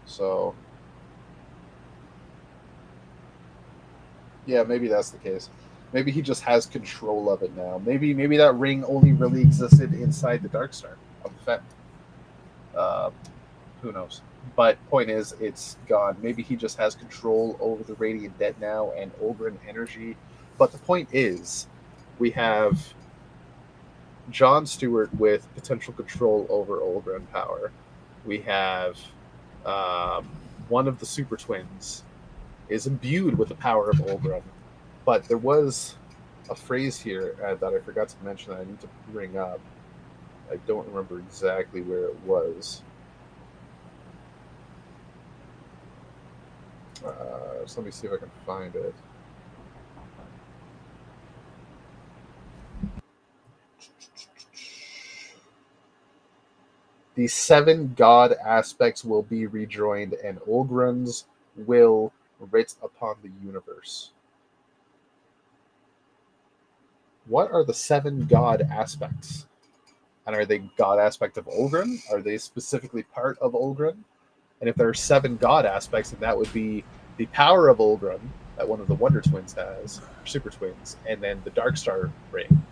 So yeah, maybe that's the case. Maybe he just has control of it now. Maybe that ring only really existed inside the Dark Star of the Fen. Who knows? But point is, it's gone. Maybe he just has control over the Radiant Dead now and Ulgrin energy. But the point is, we have John Stewart with potential control over Ulgrin power. We have one of the Super Twins is imbued with the power of Ulgrin. But there was a phrase here that I forgot to mention that I need to bring up. I don't remember exactly where it was. So let me see if I can find it. The 7 god aspects will be rejoined, and Ulgrin's will writ upon the universe. What are the 7 god aspects? And are they god aspect of Ulgrin? Are they specifically part of Ulgrin? And if there are 7 god aspects, then that would be the power of Ulgrin that one of the Wonder Twins has, Super Twins, and then the Dark Star ring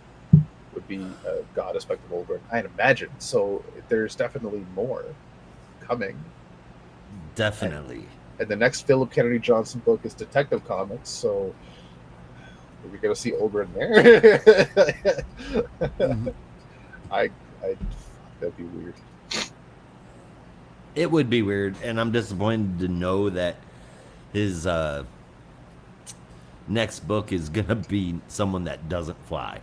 would be a god aspect of Ulgrin, I'd imagine. So there's definitely more coming. Definitely. And the next Philip Kennedy Johnson book is Detective Comics, so we're going to see Ulgrin there. Mm-hmm. That'd be weird. It would be weird, and I'm disappointed to know that his next book is going to be someone that doesn't fly.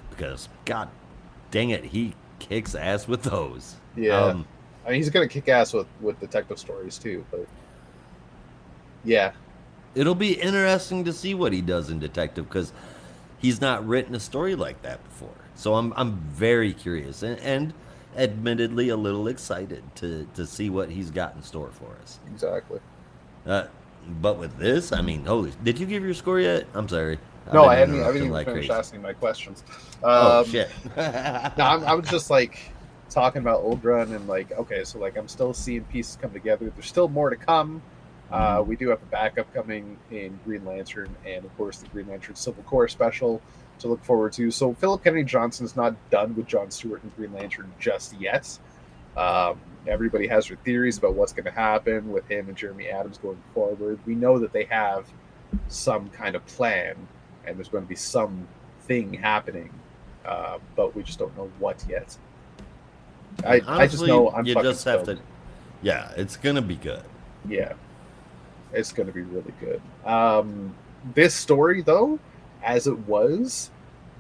Because, god dang it, he kicks ass with those. Yeah. I mean, he's going to kick ass with detective stories, too. But yeah. It'll be interesting to see what he does in detective, because he's not written a story like that before. So I'm very curious, and admittedly a little excited to see what he's got in store for us. Exactly. But with this, I mean, did you give your score yet? I'm sorry. No, I haven't even finished asking my questions. Oh, shit. No, I was just like talking about Ulgrin and like, okay, so like I'm still seeing pieces come together. There's still more to come. We do have a backup coming in Green Lantern and, of course, the Green Lantern Civil Corps special to look forward to. So Philip Kennedy Johnson's not done with John Stewart and Green Lantern just yet. Everybody has their theories about what's going to happen with him and Jeremy Adams going forward. We know that they have some kind of plan, and there's going to be some thing happening, but we just don't know what yet. Honestly, I just know I'm you fucking just have stoked. to. Yeah, it's going to be good. Yeah, it's going to be really good. This story, though, as it was,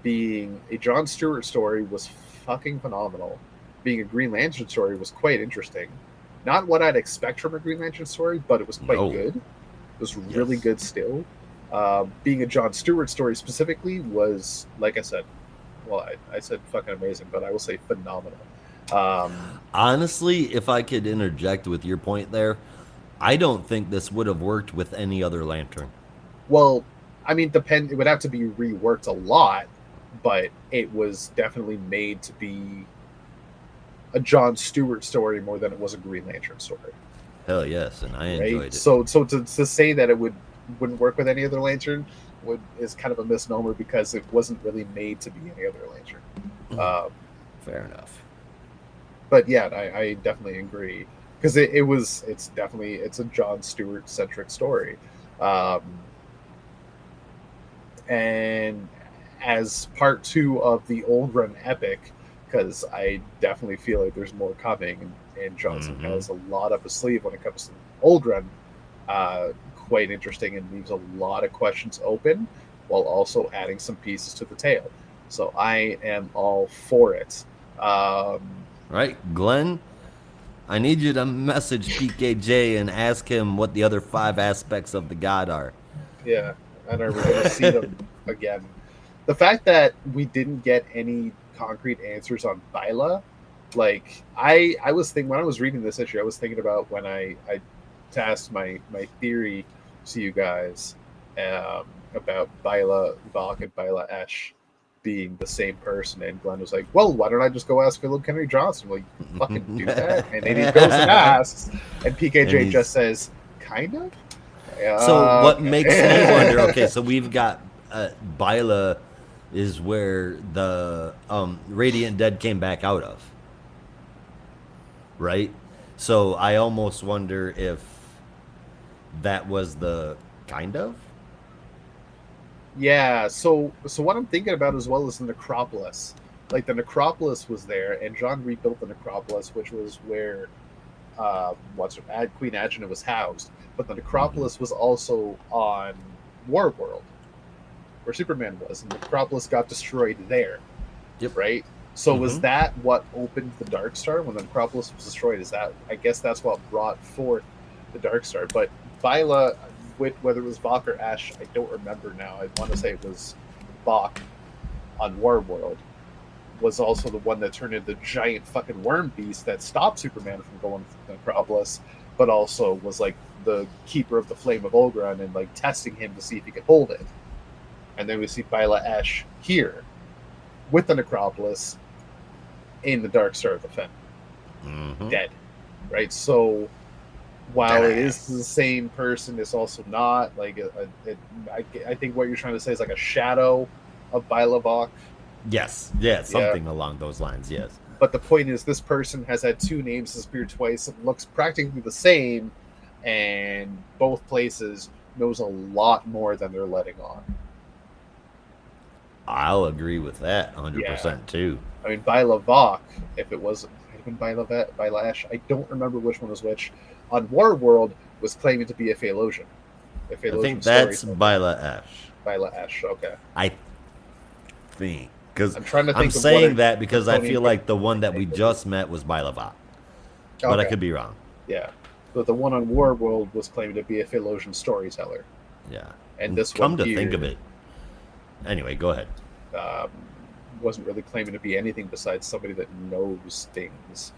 being a John Stewart story, was fucking phenomenal. Being a Green Lantern story was quite interesting. Not what I'd expect from a Green Lantern story, but it was quite good. It was really good still. Being a John Stewart story specifically was, like I said, well, I said fucking amazing, but I will say phenomenal. Honestly, if I could interject with your point there, I don't think this would have worked with any other Lantern. Well, I mean, it would have to be reworked a lot, but it was definitely made to be a John Stewart story more than it was a Green Lantern story. Hell yes, and I enjoyed it. So to say that it wouldn't work with any other Lantern is kind of a misnomer, because it wasn't really made to be any other Lantern. Fair enough. But yeah, I definitely agree, because it's a John Stewart centric story, and as part 2 of the Ulgrin epic, because I definitely feel like there's more coming, and Johnson has a lot up his sleeve when it comes to Ulgrin. Quite interesting, and leaves a lot of questions open while also adding some pieces to the tale. So I am all for it. Right, Glenn, I need you to message PKJ and ask him what the other 5 aspects of the god are. Yeah, and are we going to see them again? The fact that we didn't get any concrete answers on Byla, like I was thinking when I was reading this issue, I was thinking about when I tasked my theory to you guys about Byla Valk and Byla Esh, being the same person. And Glenn was like, well, why don't I just go ask Philip Kennedy Johnson? Like, fucking do that. And then he goes and asks, and PKJ just says, kind of? So what makes me wonder, okay, so we've got Byla is where the Radiant Dead came back out of, right? So I almost wonder if that was the kind of? Yeah, so what I'm thinking about as well is the Necropolis. Like, the Necropolis was there, and John rebuilt the Necropolis, which was where Queen Agena was housed. But the Necropolis was also on War World, where Superman was, and the Necropolis got destroyed there. Yep. Right? So was that what opened the Dark Star when the Necropolis was destroyed? I guess that's what brought forth the Dark Star. But Byla, whether it was Vok or Ash, I don't remember now. I want to say it was Vok on War World, was also the one that turned into the giant fucking worm beast that stopped Superman from going to the Necropolis, but also was like the keeper of the Flame of Olgron and like testing him to see if he could hold it. And then we see Byla Ash here with the Necropolis in the Dark Star of the Fen. Dead. Right? So while it is the same person, it's also not. Like, I think what you're trying to say is like a shadow of Byla Vok. Yes. Yeah, something along those lines, yes. But the point is, this person has had two names, has appeared twice, it looks practically the same, and both places knows a lot more than they're letting on. I'll agree with that 100% too. I mean, Byla Vok, if it was Byla Ash, I don't remember which one was which, on War World was claiming to be a Phalosian. I think that's Byla Ash. Byla Ash, okay. I think. Because I'm trying to think. I'm saying that because I feel like the one that we just met was Byla Vok. But I could be wrong. Yeah. But the one on War World was claiming to be a Phalosian storyteller. Yeah. And this one Come to here, think of it. Anyway, go ahead. Wasn't really claiming to be anything besides somebody that knows things.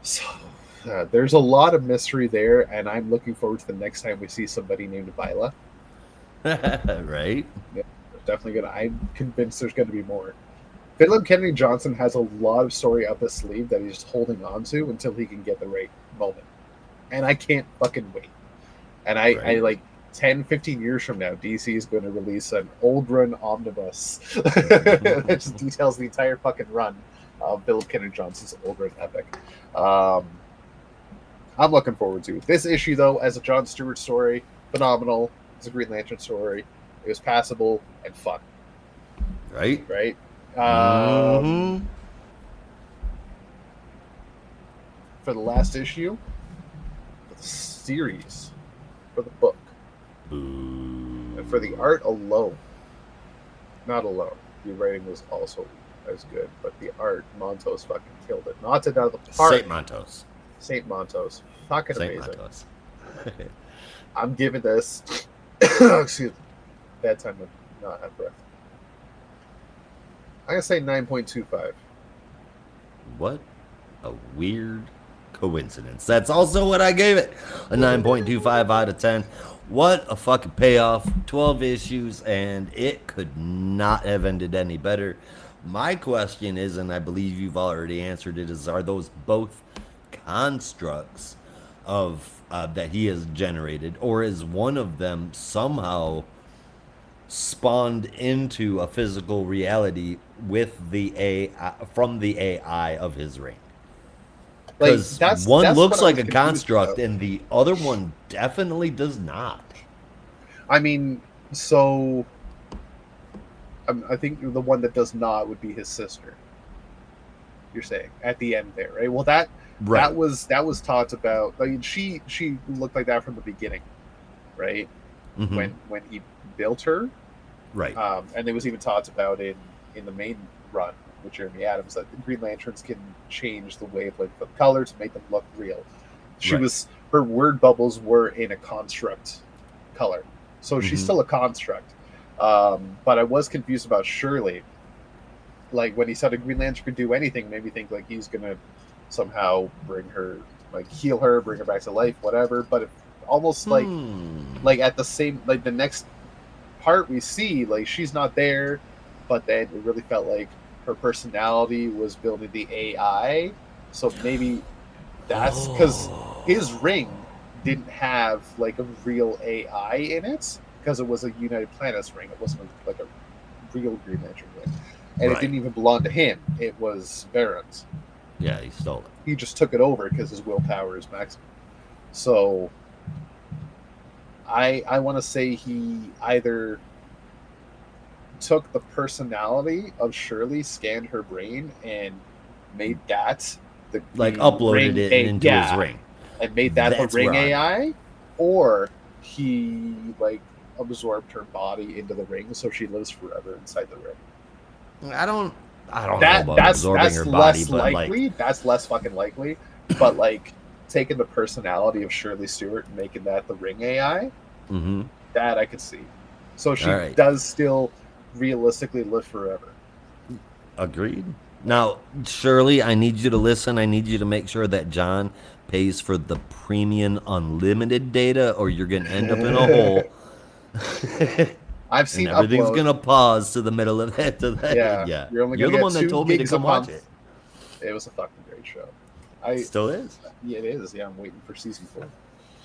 So there's a lot of mystery there, and I'm looking forward to the next time we see somebody named Byla. Right? Yeah, definitely gonna. I'm convinced there's going to be more. Philip Kennedy Johnson has a lot of story up his sleeve that he's just holding on to until he can get the right moment, and I can't fucking wait. And I like 10, 15 years from now, DC is going to release an old run omnibus that just details the entire fucking run of Philip Kennedy Johnson's old run epic. I'm looking forward to it. This issue, though, as a John Stewart story, phenomenal. It's a Green Lantern story. It was passable and fun. Right? Right? For the last issue, for the series, for the book, and for the art alone, not alone, the writing was also as good, but the art, Montos fucking killed it. Knocked it out of the park. Saint Montos. Fucking amazing. Montos. I'm giving this, excuse me, bad time to not have breath. I'm going to say 9.25. What a weird coincidence. That's also what I gave it. A 9.25 out of 10. What a fucking payoff. 12 issues, and it could not have ended any better. My question is, and I believe you've already answered it, is are those both constructs of that he has generated, or is one of them somehow spawned into a physical reality with the AI, from the AI of his ring? Because one looks like a construct and the other one definitely does not. I mean, so I think the one that does not would be his sister. You're saying at the end there, right? Well, that was talked about. I mean, she looked like that from the beginning, right? Mm-hmm. When he built her, right? And it was even talked about in the main run with Jeremy Adams that the Green Lanterns can change the wavelength of color to make them look real. Her word bubbles were in a construct color, so she's still a construct. But I was confused about Shirley. Like when he said a Green Lantern could do anything, made me think like he's gonna somehow bring her, like heal her, bring her back to life, whatever. But it almost like at the same, like the next part we see, like she's not there. but then it really felt like her personality was building the AI. So maybe that's because his ring didn't have like a real AI in it because it was a United Planets ring. It wasn't like a real Green Lantern ring. And it didn't even belong to him. It was Baron's. Yeah, he stole it. He just took it over because his willpower is maximum. So I want to say he either took the personality of Shirley, scanned her brain, and made that the uploaded it into his ring, and made that the ring AI, or he like absorbed her body into the ring, so she lives forever inside the ring. I don't know about absorbing her body, but likely. That's less fucking likely. But like taking the personality of Shirley Stewart and making that the ring AI, that I could see. So she does still realistically live forever. Agreed. Now, Shirley, I need you to listen. I need you to make sure that John pays for the premium unlimited data, or you're going to end up in a hole. I've seen everything's going to pause to the middle of that. Yeah. You're the one that told me to come watch it. It was a fucking great show. Still is. Yeah, it is. Yeah, I'm waiting for season 4.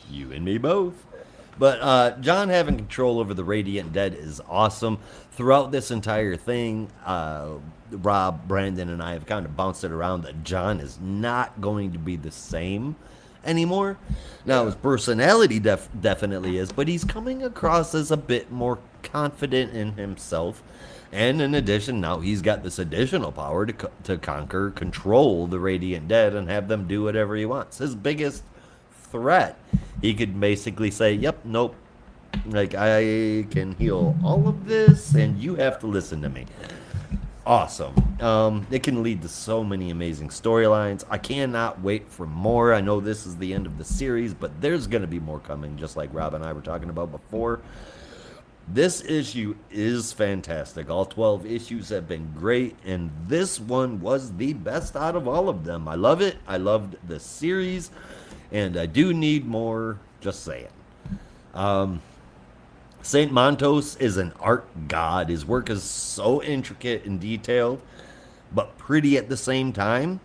You and me both. But John having control over the Radiant Dead is awesome. Throughout this entire thing, Rob, Brandon, and I have kind of bounced it around that John is not going to be the same anymore. Now, his personality definitely is, but he's coming across as a bit more confident in himself. And in addition, now he's got this additional power to control the Radiant Dead and have them do whatever he wants. His biggest threat, he could basically say, yep, nope, like I can heal all of this and you have to listen to me. Awesome. It can lead to so many amazing storylines. I cannot wait for more. I know this is the end of the series, but there's going to be more coming, just like Rob and I were talking about before. This issue is fantastic. All 12 issues have been great, and this one was the best out of all of them. I love it. I loved the series, and I do need more, just saying. St. Montos is an art god. His work is so intricate and detailed, but pretty at the same time,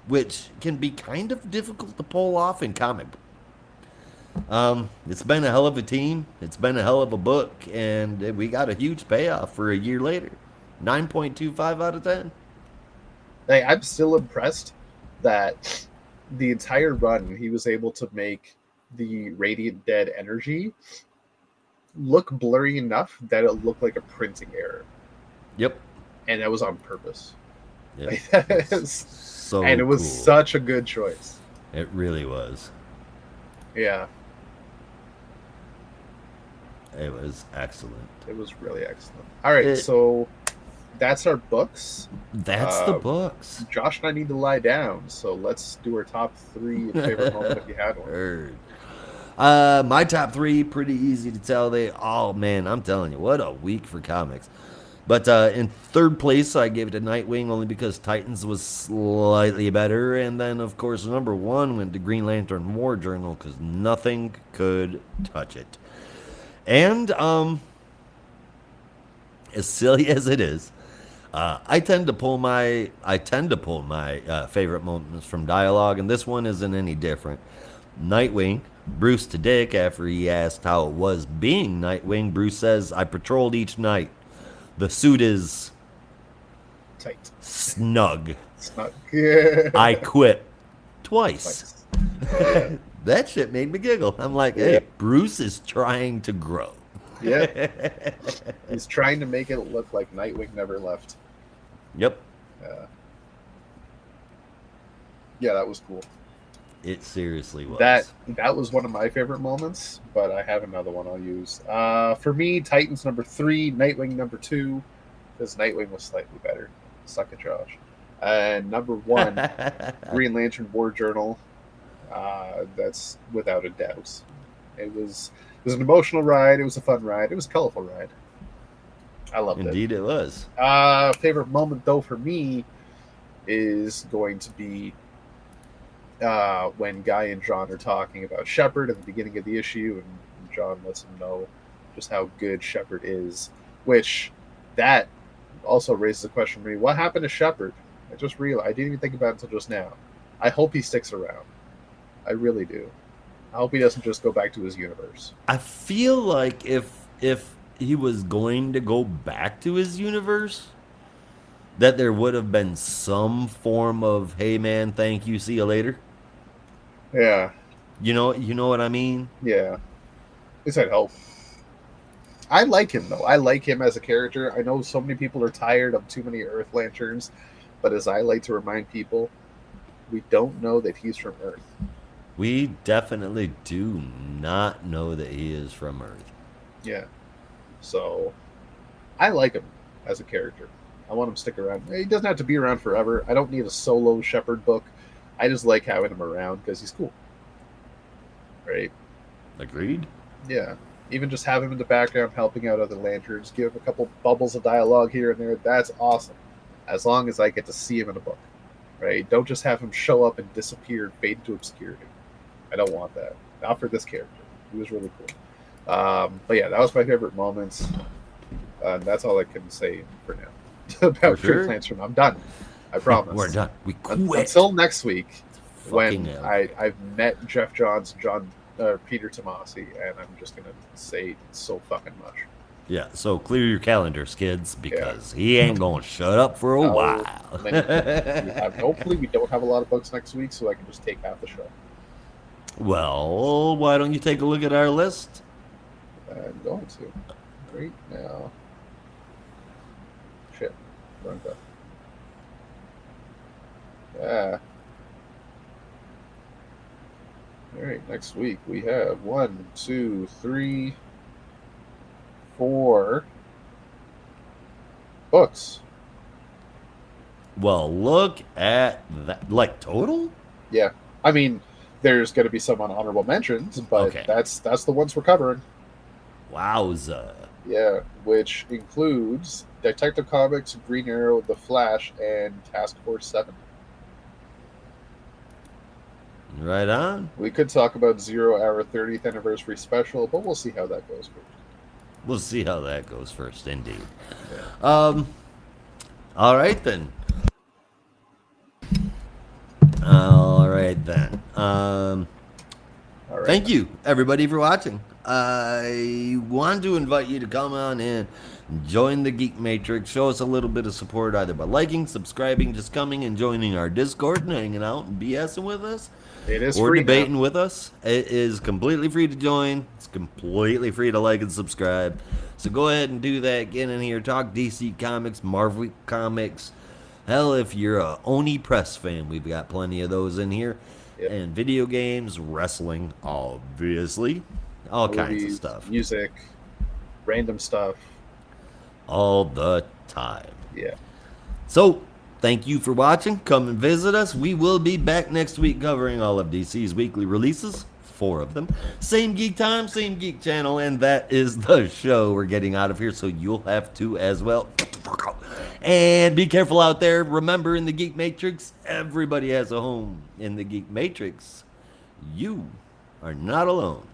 which can be kind of difficult to pull off in comic book. It's been a hell of a team. It's been a hell of a book, and we got a huge payoff for a year later. 9.25 out of 10. Hey, I'm still impressed that the entire run he was able to make the Radiant Dead energy look blurry enough that it looked like a printing error. Yep. And that was on purpose. Yep. So and it was cool. Such a good choice. It really was. Yeah. It was excellent. It was really excellent. All right, so that's our books. That's the books. Josh and I need to lie down, so let's do our top 3 favorite moment if you had one. My top 3, pretty easy to tell. Man, I'm telling you, what a week for comics. But in third place, I gave it to Nightwing only because Titans was slightly better. And then, of course, number 1 went to GreenLantern War Journal because nothing could touch it. And as silly as it is, I tend to pull my favorite moments from dialogue, and this one isn't any different. Nightwing, Bruce to Dick, after he asked how it was being Nightwing, Bruce says, "I patrolled each night. The suit is tight, snug. Yeah. I quit twice." That shit made me giggle. I'm like, hey, Bruce is trying to grow. Yeah. He's trying to make it look like Nightwing never left. Yep. Yeah, that was cool. It seriously was. That was one of my favorite moments, but I have another one I'll use. For me, Titans number 3, Nightwing number 2, because Nightwing was slightly better. Suck it, Josh. And number 1, Green Lantern War Journal. That's without a doubt. It was an emotional ride. It was a fun ride. It was a colorful ride. I loved it. Indeed, it was. Favorite moment though for me is going to be when Guy and John are talking about Shepard at the beginning of the issue, and John lets him know just how good Shepard is. Which that also raises a question for me. What happened to Shepard? I just realized. I didn't even think about it until just now. I hope he sticks around. I really do. I hope he doesn't just go back to his universe. I feel like if he was going to go back to his universe, that there would have been some form of, hey man, thank you, see you later. Yeah. You know what I mean? Yeah. At least I'd hope. I like him though. I like him as a character. I know so many people are tired of too many Earth Lanterns, but as I like to remind people, we don't know that he's from Earth. We definitely do not know that he is from Earth. Yeah. So I like him as a character. I want him to stick around. He doesn't have to be around forever. I don't need a solo Shepard book. I just like having him around because he's cool. Right? Agreed? Yeah. Even just have him in the background helping out other lanterns, give him a couple bubbles of dialogue here and there. That's awesome. As long as I get to see him in a book. Right? Don't just have him show up and disappear and fade into obscurity. I don't want that. Not for this character. He was really cool. But yeah, that was my favorite moments. That's all I can say for now about Green Lantern. I'm done. I promise. We're done. We quit. Until next week, when I've met Jeff Johns and Peter Tomasi, and I'm just going to say so fucking much. Yeah, so clear your calendars, kids, because he ain't going to shut up for a while. Hopefully we don't have a lot of books next week, so I can just take half the show. Well, why don't you take a look at our list? I'm going to. Right now. Shit. Wrong button. Yeah. Alright, next week we have 1, 2, 3, 4 books. Well, look at that. Like, total? Yeah. I mean, there's going to be some on honorable mentions, but that's the ones we're covering. Wowza. Yeah, which includes Detective Comics, Green Arrow, The Flash, and Task Force 7. Right on. We could talk about 0 Hour 30th Anniversary Special, but we'll see how that goes first. We'll see how that goes first, indeed. Yeah. All right, then. All right, then. Thank you, everybody, for watching. I want to invite you to come on in, join the Geek Matrix, show us a little bit of support either by liking, subscribing, just coming and joining our Discord and hanging out and BSing with us. It is or free debating now. with us. It is completely free to join. It's completely free to like and subscribe. So go ahead and do that. Get in here, talk DC Comics, Marvel Comics. Hell, if you're a Oni Press fan, we've got plenty of those in here. Yep. And video games, wrestling, obviously. All kinds of stuff. Music, random stuff. All the time. Yeah. So, thank you for watching. Come and visit us. We will be back next week covering all of DC's weekly releases. 4 of them. Same geek time, same geek channel, and that is the show. We're getting out of here, so you'll have to as well. And be careful out there. Remember, in the Geek Matrix, everybody has a home. In the Geek Matrix, you are not alone.